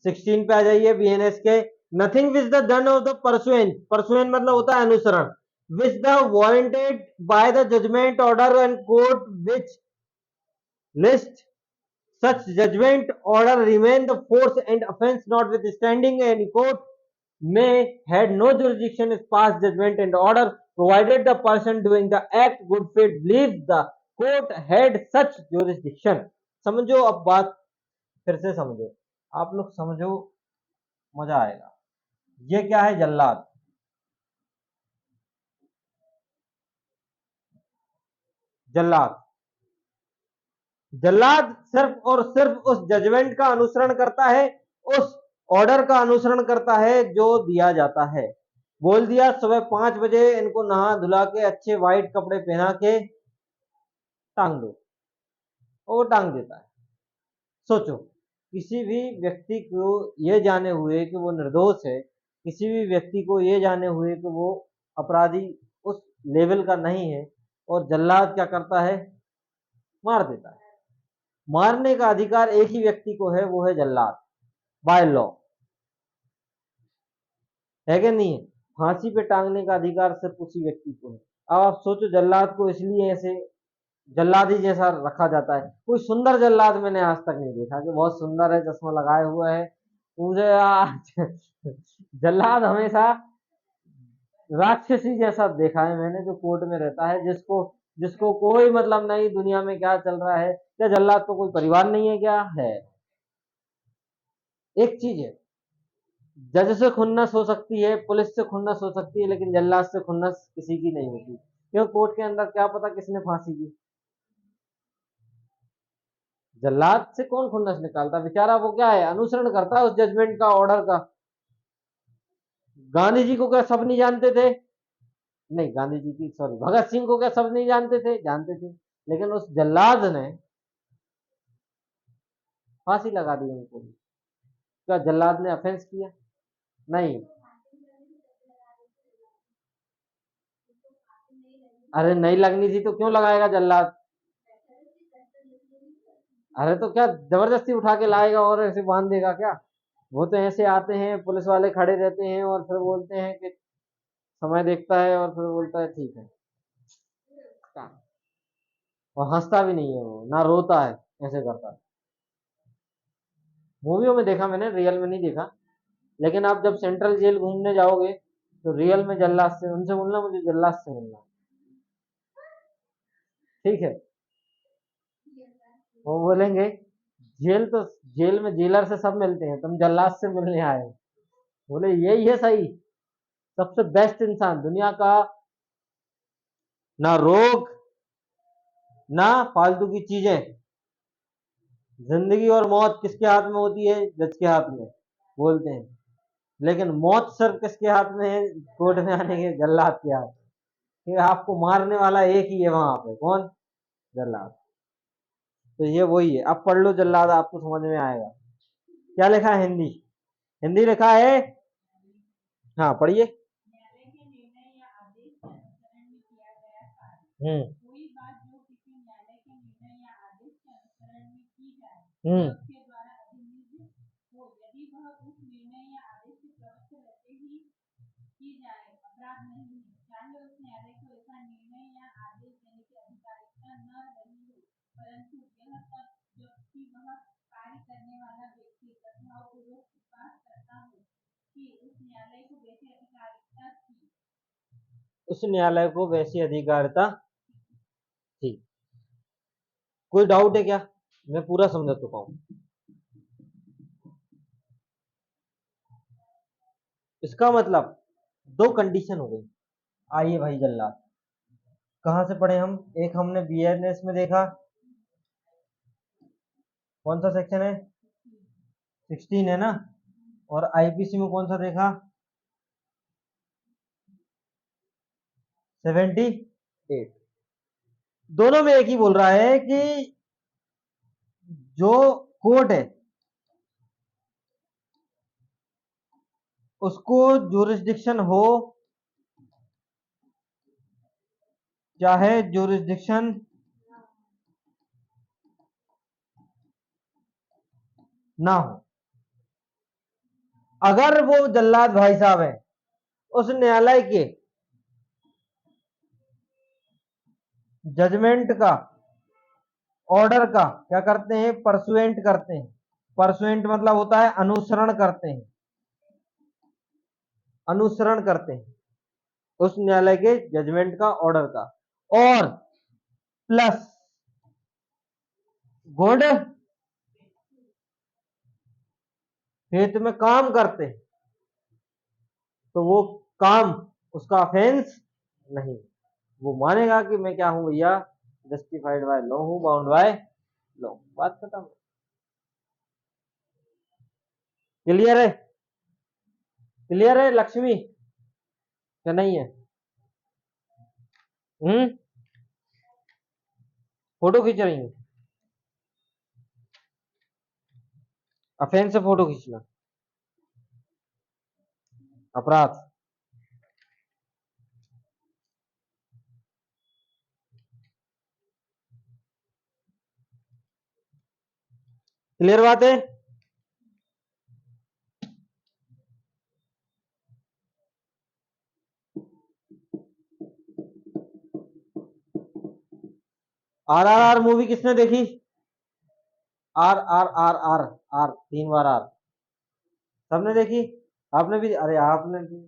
16 पे आ जाइए बीएनएस के। Nothing which the done of the pursuant, pursuant मतलब होता है अनुसरण, which the warranted by the judgment order and court which list such judgment order remain the force and offense notwithstanding any court may had no jurisdiction is past judgment and order provided the person doing the act good faith believes the court had such jurisdiction। समझो अब बात, फिर से समझो, आप लोग समझो, मजा आएगा। ये क्या है? जल्लाद। जल्लाद, जल्लाद सिर्फ और सिर्फ उस जजमेंट का अनुसरण करता है, उस ऑर्डर का अनुसरण करता है जो दिया जाता है। बोल दिया सुबह 5 बजे इनको नहा धुला के अच्छे व्हाइट कपड़े पहना के टांग दो, वो टांग देता है। सोचो, किसी भी व्यक्ति को ये जाने हुए कि वो निर्दोष है, किसी भी व्यक्ति को ये जाने हुए कि वो अपराधी उस लेवल का नहीं है, और जल्लाद क्या करता है? मार देता है। मारने का अधिकार एक ही व्यक्ति को है, वो है जल्लाद, बाय लॉ, है कि नहीं है? फांसी पे टांगने का अधिकार सिर्फ उसी व्यक्ति को है। अब आप सोचो, जल्लाद को इसलिए ऐसे जल्लाद ही जैसा रखा जाता है। कोई सुंदर जल्लाद मैंने आज तक नहीं देखा कि बहुत सुंदर है, चश्मा लगाए हुआ है, मुझे जल्लाद हमेशा राक्षसी जैसा देखा है मैंने, जो कोर्ट में रहता है, जिसको जिसको कोई मतलब नहीं दुनिया में क्या चल रहा है। क्या जल्लाद को कोई परिवार नहीं है? क्या है? एक चीज है, जज से खुन्नस हो सकती है, पुलिस से खुन्नस हो सकती है, लेकिन जल्लाद से खुन्नस किसी की नहीं होती। क्यों? कोर्ट के अंदर क्या पता किसने फांसी की। जल्लाद से कौन खुन्नस निकालता? बेचारा वो क्या है, अनुसरण करता है उस जजमेंट का, ऑर्डर का। गांधी जी को क्या सब नहीं जानते थे? नहीं, गांधी जी की सॉरी, भगत सिंह को क्या सब नहीं जानते थे? जानते थे, लेकिन उस जल्लाद ने फांसी लगा दी उनको। क्या जल्लाद ने ऑफेंस किया? नहीं। अरे नहीं लगनी थी तो क्यों लगाएगा जल्लाद? अरे तो क्या जबरदस्ती उठा के लाएगा और ऐसे बांध देगा क्या? वो तो ऐसे आते हैं, पुलिस वाले खड़े रहते हैं और फिर बोलते हैं कि समय देखता है, और फिर बोलता है ठीक है, और हंसता भी नहीं है वो, ना रोता है, ऐसे करता है। मूवियों में देखा मैंने, रियल में नहीं देखा। लेकिन आप जब सेंट्रल जेल घूमने जाओगे तो रियल में जल्लाद से उनसे मिलना, मुझे जल्लाद से मिलना, ठीक है? वो बोलेंगे जेल तो, जेल में जेलर से सब मिलते हैं, तुम जल्लाद से मिलने आए हो। बोले यही है सही, सबसे बेस्ट इंसान दुनिया का, ना रोग ना फालतू की चीजें। जिंदगी और मौत किसके हाथ में होती है? जज के हाथ में, बोलते हैं। लेकिन मौत सिर्फ किसके हाथ में है? कोर्ट में आने के जल्लाद के हाथ में। कि आपको मारने वाला एक ही है वहां पे, कौन? जल्लाद। तो ये वही है, अब पढ़ लो जल्लाद, आपको समझ में आएगा। क्या लिखा है? हिंदी, हिंदी लिखा है। हाँ पढ़िए। हम्म। हम्म। उस न्यायालय को वैसी अधिकारिता थी। कोई डाउट है क्या? मैं पूरा समझा चुका हूं। इसका मतलब दो कंडीशन हो गई। आइए भाई जल्लाद, कहां से पढ़े हम? एक हमने बीएनएस में देखा, कौन सा सेक्शन है? 16 है ना? और आईपीसी में कौन सा देखा? 78। दोनों में एक ही बोल रहा है कि जो कोर्ट है उसको जुरिस्डिक्शन हो चाहे जुरिस्डिक्शन ना हो, अगर वो जल्लाद भाई साहब है उस न्यायालय के जजमेंट का, ऑर्डर का क्या करते हैं? परसुएंट करते हैं। परसुएंट मतलब होता है अनुसरण करते हैं, अनुसरण करते हैं उस न्यायालय के जजमेंट का, ऑर्डर का। और प्लस गुड फेथ में काम करते हैं, तो वो काम, उसका ऑफेंस नहीं। वो मानेगा कि मैं क्या हूं भैया, जस्टिफाइड बाय लॉ हूं, बाउंड बाय लॉ। बात खत्म। क्लियर है? क्लियर है लक्ष्मी, क्या नहीं है? फोटो खींच रही हूँ, ऑफेंस से फोटो खींचना अपराध। क्लियर बात है? RRR मूवी किसने देखी? RRR, आर 3 बार आर, सबने देखी? आपने भी? अरे आपने भी,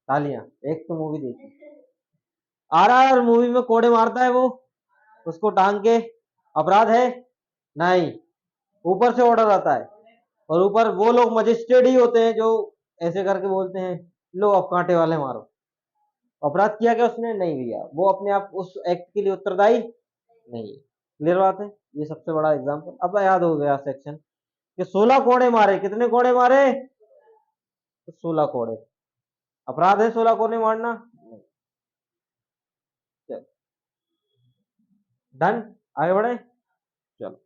तालियां। एक तो मूवी देखी। RRR मूवी में कोड़े मारता है वो, उसको टांग के, अपराध है? नहीं। ऊपर से ऑर्डर आता है, और ऊपर वो लोग मजिस्ट्रेट ही होते हैं जो ऐसे करके बोलते हैं लो अब कांटे वाले मारो। अपराध किया क्या उसने? नहीं भैया, वो अपने आप उस एक्ट के लिए उत्तरदायी नहीं है। क्लियर बात है? ये सबसे बड़ा एग्जाम्पल अब याद हो गया सेक्शन कि 16 कोड़े मारे। कितने कोड़े मारे? तो 16 कोड़े। अपराध है 16 कोड़े मारना? नहीं। चलो डन, आगे बढ़े। चलो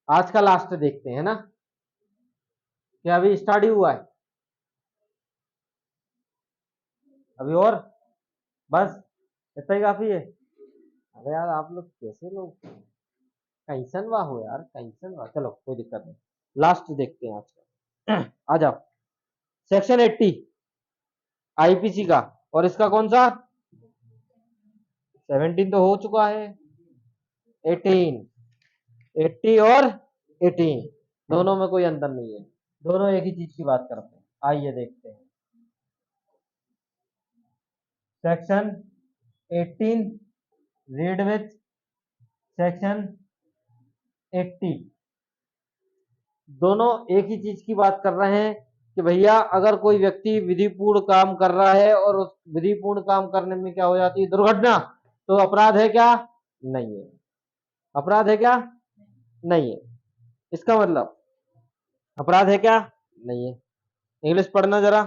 आज का लास्ट देखते हैं ना, क्या अभी स्टार्ट ही हुआ है? अभी और बस इतना ही काफी है? अरे यार आप लोग कैसे लोग कैंसन वाह हो यार, कैंसन वाह। चलो कोई दिक्कत नहीं, लास्ट देखते हैं आज का। आ जाओ। सेक्शन 80 आईपीसी का, और इसका कौन सा? 17 तो हो चुका है। 18, 80 और 18 दोनों में कोई अंतर नहीं है, दोनों एक ही चीज की बात करते हैं। आइए देखते हैं सेक्शन 18 रीड विथ सेक्शन 80। दोनों एक ही चीज की बात कर रहे हैं कि भैया अगर कोई व्यक्ति विधिपूर्ण काम कर रहा है और उस विधिपूर्ण काम करने में क्या हो जाती है? दुर्घटना, तो अपराध है क्या? नहीं है। अपराध है क्या? नहीं है। इसका मतलब अपराध है क्या? नहीं है। इंग्लिश पढ़ना जरा।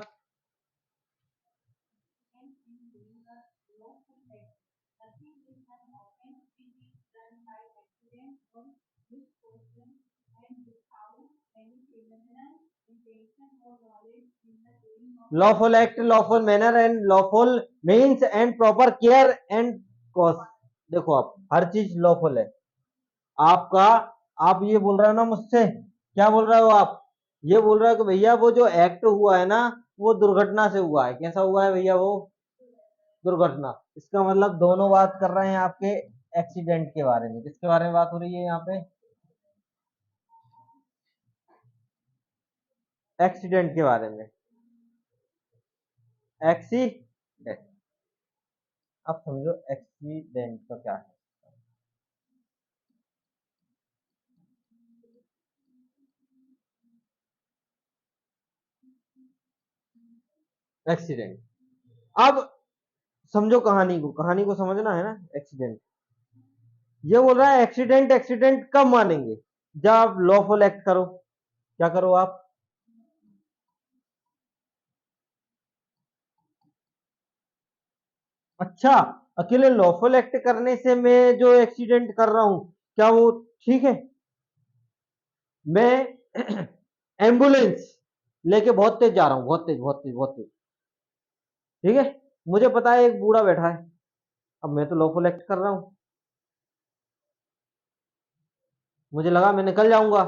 Lawful act, lawful manner and lawful means and proper care and cost. देखो आप, हर चीज लॉफुल है आपका। आप ये बोल रहे हो ना मुझसे, क्या बोल रहे हो आप? ये बोल रहे हो कि भैया वो जो एक्ट हुआ है ना, वो दुर्घटना से हुआ है। कैसा हुआ है भैया वो? दुर्घटना। इसका मतलब दोनों बात कर रहे हैं आपके एक्सीडेंट के बारे में। किसके बारे में बात हो रही है यहाँ पे? एक्सीडेंट के बारे में। एक्सीडेंट। अब समझो एक्सीडेंट का क्या है। एक्सीडेंट। अब समझो कहानी को, कहानी को समझना है ना। एक्सीडेंट ये बोल रहा है एक्सीडेंट एक्सीडेंट कब मानेंगे, जब लॉफुल एक्ट करो। क्या करो आप, अच्छा अकेले लॉफुल एक्ट करने से मैं जो एक्सीडेंट कर रहा हूं क्या वो ठीक है? मैं एम्बुलेंस लेके बहुत तेज जा रहा हूँ, बहुत तेज बहुत तेज बहुत तेज, ठीक है, मुझे पता है एक बूढ़ा बैठा है, अब मैं तो लॉफुल एक्ट कर रहा हूँ, मुझे लगा मैं निकल जाऊंगा,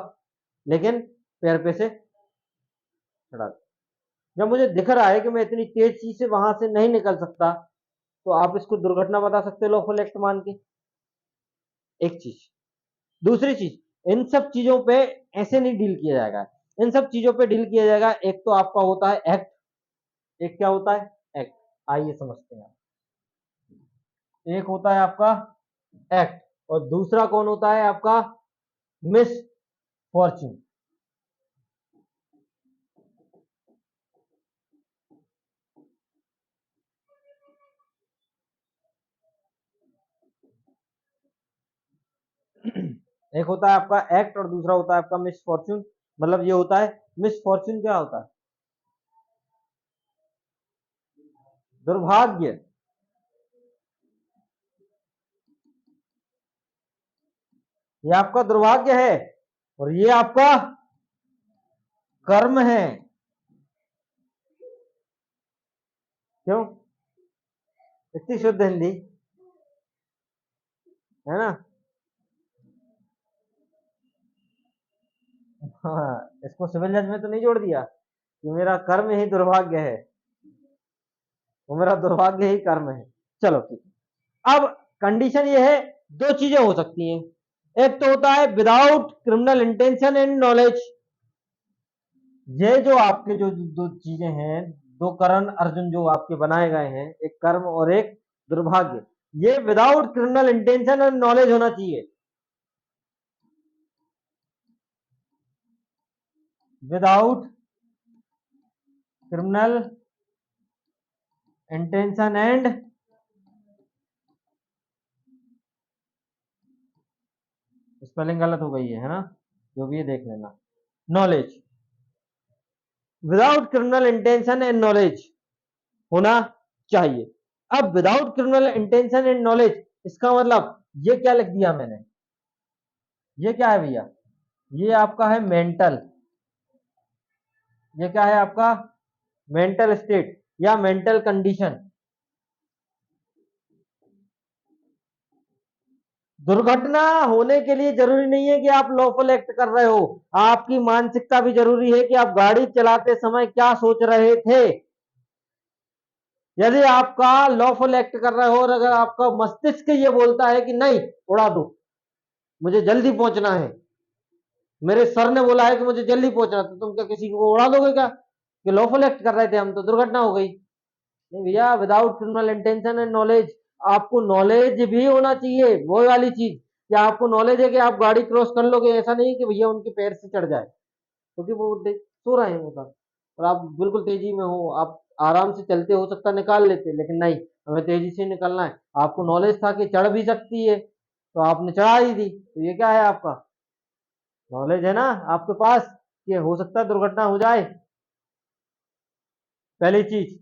लेकिन पैर पे से चढ़ा दिया। जब मुझे दिख रहा है कि मैं इतनी तेज चीज से वहां से नहीं निकल सकता, तो आप इसको दुर्घटना बता सकते हो लॉफुल एक्ट मान के? एक चीज। दूसरी चीज, इन सब चीजों पे ऐसे नहीं डील किया जाएगा, इन सब चीजों पे डील किया जाएगा, एक तो आपका होता है एक्ट, एक क्या होता है, एक्ट। आइए समझते हैं। एक होता है आपका एक्ट, और दूसरा कौन होता है आपका, मिस फॉर्च्यून। एक होता है आपका एक्ट और दूसरा होता है आपका मिस फॉर्च्यून। मतलब ये होता है मिस फॉर्च्यून, क्या होता है, दुर्भाग्य। ये आपका दुर्भाग्य है, और ये आपका कर्म है। क्यों, इतनी शुद्ध हिंदी है ना। हाँ, इसको सिविल जज में तो नहीं जोड़ दिया कि मेरा कर्म ही दुर्भाग्य है, वो मेरा दुर्भाग्य ही कर्म है। चलो ठीक है। अब कंडीशन ये है, दो चीजें हो सकती हैं, एक तो होता है without criminal intention and knowledge. ये जो आपके जो दो चीजें हैं, दो करण अर्जुन जो आपके बनाए गए हैं, एक कर्म और एक दुर्भाग्य, ये without criminal intention and knowledge होना चाहिए। Without criminal intention and, spelling गलत हो गई है ना, जो भी है देख लेना, knowledge, without criminal intention and knowledge होना चाहिए। अब without criminal intention and knowledge, इसका मतलब ये क्या लिख दिया मैंने, ये क्या है भैया, ये आपका है मेंटल, ये क्या है आपका मेंटल स्टेट या मेंटल कंडीशन। दुर्घटना होने के लिए जरूरी नहीं है कि आप लॉफुल एक्ट कर रहे हो, आपकी मानसिकता भी जरूरी है कि आप गाड़ी चलाते समय क्या सोच रहे थे। यदि आपका लॉफुल एक्ट कर रहे हो और अगर आपका मस्तिष्क ये बोलता है कि नहीं उड़ा दो, मुझे जल्दी पहुंचना है, मेरे सर ने बोला है कि मुझे जल्दी पहुंचना, तो तुम क्या किसी को उड़ा दोगे क्या, कि लॉफुल एक्ट कर रहे थे हम तो दुर्घटना हो गई? नहीं भैया, without criminal intention and knowledge, आपको नॉलेज भी होना चाहिए, वो वाली चीज कि आपको नॉलेज है कि आप गाड़ी क्रॉस कर लोगे, ऐसा नहीं कि भैया उनके पैर से चढ़ जाए, क्योंकि वो सो रहे हैं उधर और आप बिल्कुल तेजी में हो, आप आराम से चलते, हो सकता निकाल लेते, लेकिन नहीं, हमें तेजी से निकलना है, आपको नॉलेज था कि चढ़ भी सकती है, तो आपने चढ़ा ही दी, तो ये क्या है आपका नॉलेज है ना आपके पास कि हो सकता है दुर्घटना हो जाए। पहली चीज,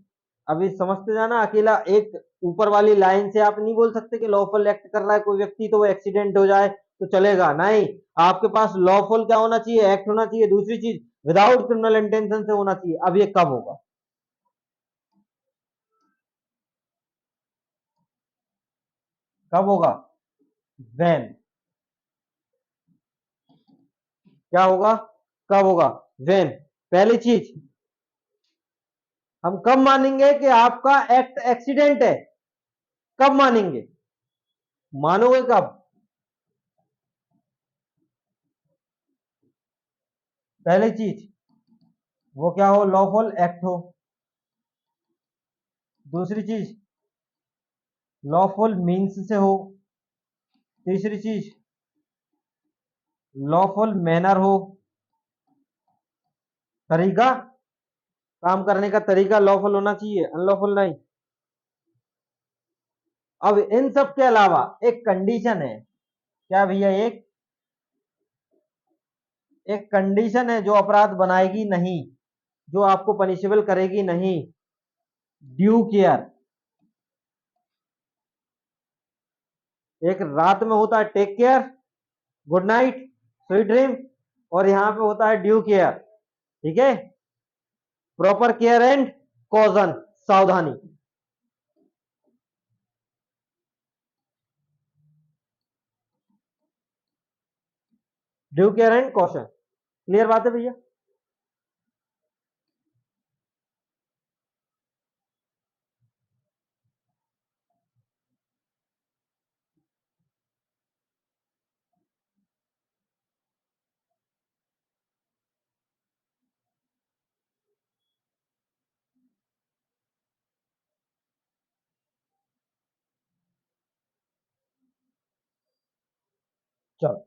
अभी समझते जाना, अकेला एक ऊपर वाली लाइन से आप नहीं बोल सकते कि लॉफुल एक्ट कर रहा है कोई व्यक्ति तो वो एक्सीडेंट हो जाए तो चलेगा, नहीं, आपके पास लॉफुल क्या होना चाहिए, एक्ट होना चाहिए, दूसरी चीज विदाउट क्रिमिनल इंटेंशन से होना चाहिए। अब ये कब होगा, कब होगा, वेन, क्या होगा, कब होगा, वेन। पहली चीज, हम कब मानेंगे कि आपका एक्ट एक्सीडेंट है, कब मानेंगे, मानोगे कब, पहली चीज वो क्या हो, लॉफुल एक्ट हो, दूसरी चीज लॉफुल मीन्स से हो, तीसरी चीज लॉफुल मैनर हो, तरीका, काम करने का तरीका लॉफुल होना चाहिए, अनलॉफुल नहीं। अब इन सब के अलावा एक कंडीशन है, क्या भैया, एक एक कंडीशन है जो अपराध बनाएगी नहीं, जो आपको पनिशेबल करेगी नहीं। Due care. एक रात में होता है take care, good night, sweet dream, और यहां पे होता है ड्यू केयर। ठीक है, प्रॉपर केयर एंड कॉजन, सावधानी। Due care and caution. Clear बात है भैया? चलो,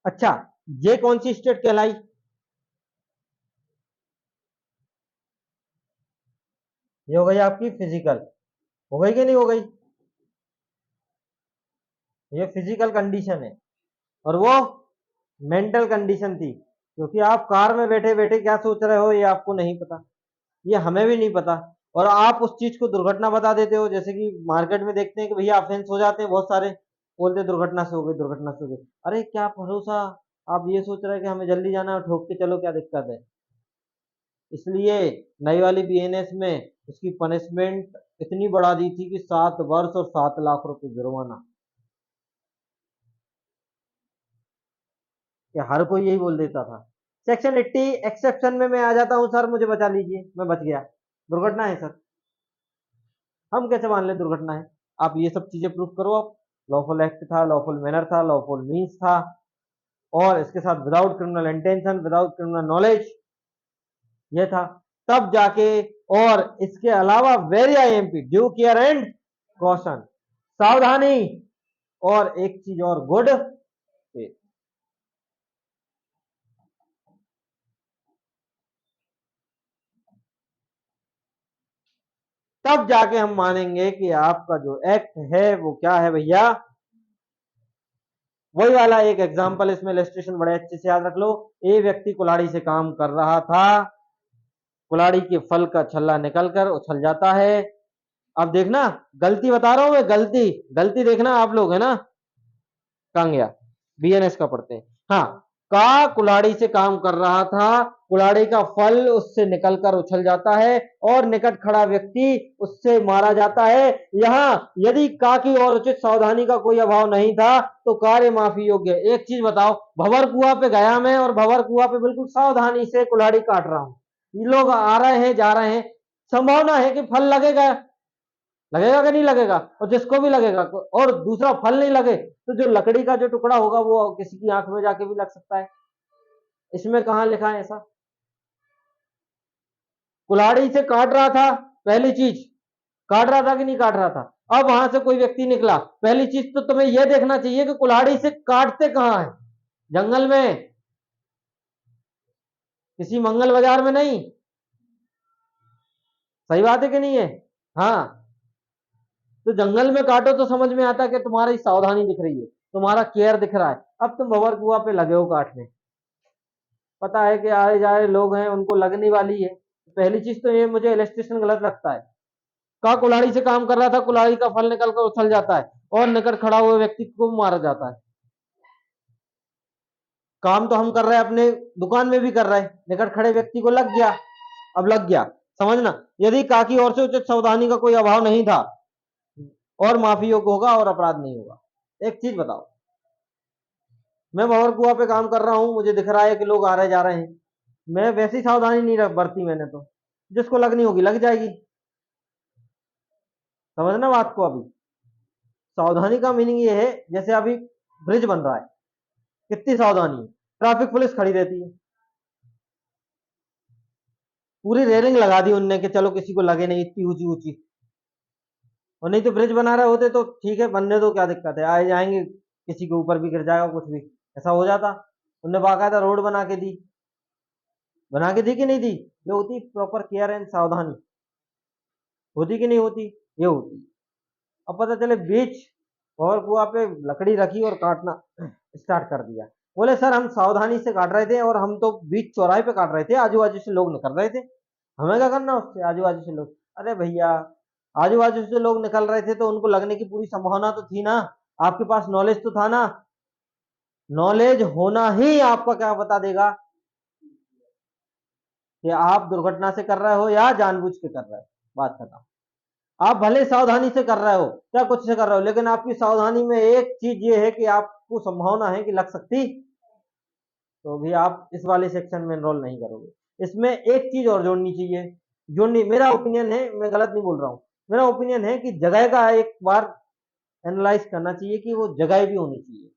अच्छा, ये कौन सी स्टेट कहलाई? ये हो गई आपकी फिजिकल। हो गई कि नहीं हो गई? ये फिजिकल कंडीशन है, और वो मेंटल कंडीशन थी, क्योंकि आप कार में बैठे बैठे क्या सोच रहे हो ये आपको नहीं पता, ये हमें भी नहीं पता। और आप उस चीज को दुर्घटना बता देते हो, जैसे कि मार्केट में देखते हैं कि भैया ऑफेंस हो जाते हैं बहुत सारे, बोलते दुर्घटना से हो गई, दुर्घटना से हो गई। अरे क्या भरोसा, आप ये सोच रहे हैं कि हमें जल्दी जाना है, ठोक के चलो, क्या दिक्कत है? इसलिए नई वाली बीएनएस में उसकी पनिशमेंट इतनी बढ़ा दी थी कि 7 वर्ष और 7 लाख रुपए जुर्माना। कि हर कोई यही बोल देता था। सेक्शन 80 एक्सेप्शन में मैं आ जाता हूं, सर मुझे बचा लीजिए, मैं बच गया, दुर्घटना है सर। हम कैसे मान ले दुर्घटना है? आप ये सब चीजें प्रूफ करो। आप लॉफुल एक्ट था, लॉफुल मैनर था, लॉफुल मीन्स था, और इसके साथ without criminal intention, without criminal knowledge, ये था। तब जाके, और इसके अलावा very IMP, due care and caution, सावधानी, और एक चीज और, गुड फेथ। तब जाके हम मानेंगे कि आपका जो एक्ट है वो क्या है भैया। वही वाला एक एग्जांपल, इसमें इलस्ट्रेशन बड़े अच्छे से याद रख लो। ए व्यक्ति कुल्हाड़ी से काम कर रहा था, कुल्हाड़ी के फल का छल्ला निकलकर उछल जाता है। अब देखना, गलती बता रहा हूं मैं, गलती गलती देखना आप लोग, है ना? कहाँ गया? बीएनएस का पढ़ते हैं। हाँ, का कुल्हाड़ी से काम कर रहा था, कुल्हाड़ी का फल उससे निकलकर उछल जाता है, और निकट खड़ा व्यक्ति उससे मारा जाता है। यहां यदि का की और उचित सावधानी का कोई अभाव नहीं था तो कार्य माफी योग्य। एक चीज बताओ, भंवर कुआं पे गया मैं, और भंवर कुआं पे बिल्कुल सावधानी से कुल्हाड़ी काट रहा हूं, ये लोग आ रहे हैं जा रहे हैं, संभावना है कि फल लगेगा, लगेगा कि नहीं लगेगा? और जिसको भी लगेगा, और दूसरा फल नहीं लगे, तो जो लकड़ी का जो टुकड़ा होगा वो किसी की आंख में जाके भी लग सकता है। इसमें कहां लिखा है ऐसा? कुल्हाड़ी से काट रहा था, पहली चीज, काट रहा था कि नहीं काट रहा था? अब वहां से कोई व्यक्ति निकला, पहली चीज तो तुम्हें यह देखना चाहिए कि कुल्हाड़ी से काटते कहां है। जंगल में, किसी मंगल बाजार में नहीं। सही बात है कि नहीं है? हाँ, तो जंगल में काटो तो समझ में आता है कि तुम्हारी सावधानी दिख रही है, तुम्हारा केयर दिख रहा है। अब तुम भंवर कुआं पे लगे हो काटने, पता है कि आए जाए लोग हैं, उनको लगने वाली है। पहली चीज तो ये मुझे इलस्ट्रेशन गलत लगता है। का कुल्हाड़ी से काम कर रहा था, कुल्हाड़ी का फल निकल कर उछल जाता है, और निकट खड़ा हुए व्यक्ति को मारा जाता है। काम तो हम कर रहे हैं, अपने दुकान में भी कर रहे हैं, निकट खड़े व्यक्ति को लग गया। अब लग गया, समझना, यदि का की ओर से उचित सावधानी का कोई अभाव नहीं था, और माफी योग्य होगा और अपराध नहीं होगा। एक चीज बताओ, मैं भंवर कुआं पे काम कर रहा हूं, मुझे दिख रहा है कि लोग आ रहे जा रहे हैं, मैं वैसी सावधानी नहीं बरती मैंने, तो जिसको लगनी होगी लग जाएगी। समझना बात को। अभी सावधानी का मीनिंग ये है, जैसे अभी ब्रिज बन रहा है, कितनी सावधानी है, ट्रैफिक पुलिस खड़ी रहती है, पूरी रेलिंग लगा दी उनने कि चलो किसी को लगे नहीं, इतनी ऊंची ऊंची। और नहीं तो ब्रिज बना रहे होते तो ठीक है, बनने दो, क्या दिक्कत है, आए जाएंगे, किसी के ऊपर भी गिर जाएगा कुछ भी, ऐसा हो जाता। उनने बाकायदा रोड बना के दी, बना के दी कि नहीं दी? ये होती प्रॉपर केयर एंड सावधानी, होती कि नहीं होती? ये होती। अब पता चले बीच और कुआ पे लकड़ी रखी और काटना स्टार्ट कर दिया। बोले सर हम सावधानी से काट रहे थे और हम तो बीच चौराहे पे काट रहे थे, आजू बाजू से लोग निकल रहे थे, हमें क्या करना उससे, आजू बाजू से लोग। अरे भैया, आजू बाजू से लोग निकल रहे थे तो उनको लगने की पूरी संभावना तो थी ना, आपके पास नॉलेज तो था ना। नॉलेज होना ही आपका क्या बता देगा कि आप दुर्घटना से कर रहे हो या जानबूझ के कर रहे हो। बात खत्म। आप भले सावधानी से कर रहे हो या कुछ से कर रहे हो, लेकिन आपकी सावधानी में एक चीज ये है कि आपको संभावना है कि लग सकती, तो भी आप इस वाले सेक्शन में एनरोल नहीं करोगे। इसमें एक चीज और जोड़नी चाहिए, जोड़नी, मेरा ओपिनियन है, मैं गलत नहीं बोल रहा हूं, मेरा ओपिनियन है कि जगह का एक बार एनालाइज करना चाहिए कि वो जगह भी होनी चाहिए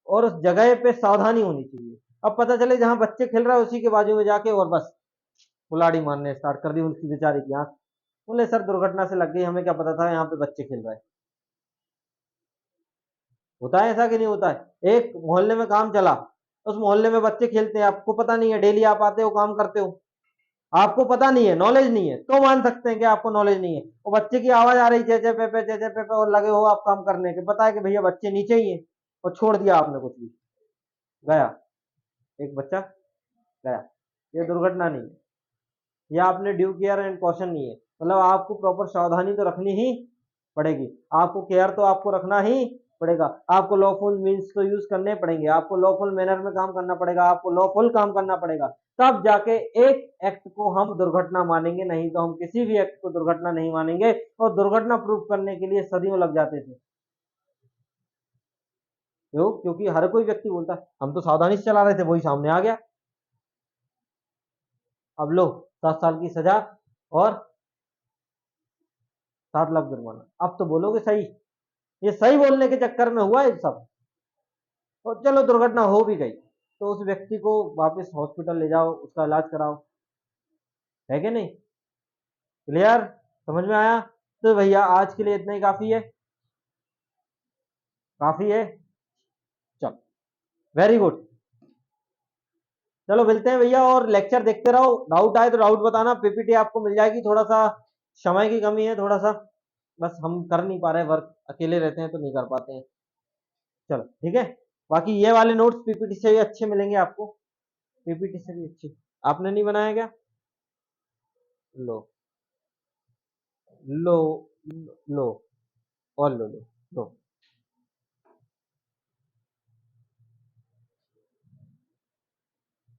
और उस जगह पे सावधानी होनी चाहिए। अब पता चले जहां बच्चे खेल रहे हैं उसी के बाजू में जाके और बस कुल्हाड़ी मारने स्टार्ट कर दी, उनकी बेचारी की आंख, बोले सर दुर्घटना से लग गई, हमें क्या पता था यहाँ पे बच्चे खेल रहे हैं। होता है ऐसा कि नहीं होता है? एक मोहल्ले में काम चला, उस मोहल्ले में बच्चे खेलते हैं, आपको पता नहीं है, डेली आप आते हो काम करते हो, आपको पता नहीं है, नॉलेज नहीं है, तो मान सकते हैं कि आपको नॉलेज नहीं है। वो बच्चे की आवाज आ रही चेचे पेपे चेचे पेपे और लगे हो आप काम करने के, पता है कि भैया बच्चे नीचे ही है, और छोड़ दिया आपने कुछ भी, गया एक बच्चा, गया। ये दुर्घटना नहीं है, या आपने ड्यू केयर एंड कॉशन नहीं है। मतलब आपको प्रॉपर सावधानी तो रखनी ही पड़ेगी, आपको केयर तो आपको रखना ही पड़ेगा, आपको लॉफुल मीन्स तो यूज करने पड़ेंगे, आपको लॉफुल मैनर में काम करना पड़ेगा, आपको लॉफुल काम करना पड़ेगा, तब जाके एक एक्ट को हम दुर्घटना मानेंगे, नहीं तो हम किसी भी एक्ट को दुर्घटना नहीं मानेंगे। और दुर्घटना प्रूफ करने के लिए सदियों लग जाते थे। क्यों? क्योंकि हर कोई व्यक्ति बोलता है हम तो सावधानी से चला रहे थे, वही सामने आ गया, अब लो 7 साल की सजा और 7 लाख जुर्माना। अब तो बोलोगे सही, ये सही बोलने के चक्कर में हुआ है सब। तो चलो दुर्घटना हो भी गई तो उस व्यक्ति को वापस हॉस्पिटल ले जाओ, उसका इलाज कराओ, है कि नहीं? क्लियर? समझ में आया? तो भैया आज के लिए इतना ही काफी है, काफी है। चलो, वेरी गुड। चलो मिलते हैं भैया, और लेक्चर देखते रहो, डाउट आए तो डाउट बताना, पीपीटी आपको मिल जाएगी। थोड़ा सा समय की कमी है, थोड़ा सा बस हम कर नहीं पा रहे, वर्क अकेले रहते हैं तो नहीं कर पाते हैं। चलो ठीक है, बाकी ये वाले नोट्स पीपीटी से भी अच्छे मिलेंगे आपको, पीपीटी से भी अच्छे। आपने नहीं बनाया क्या? लो, लो, लो, और लो लो लो।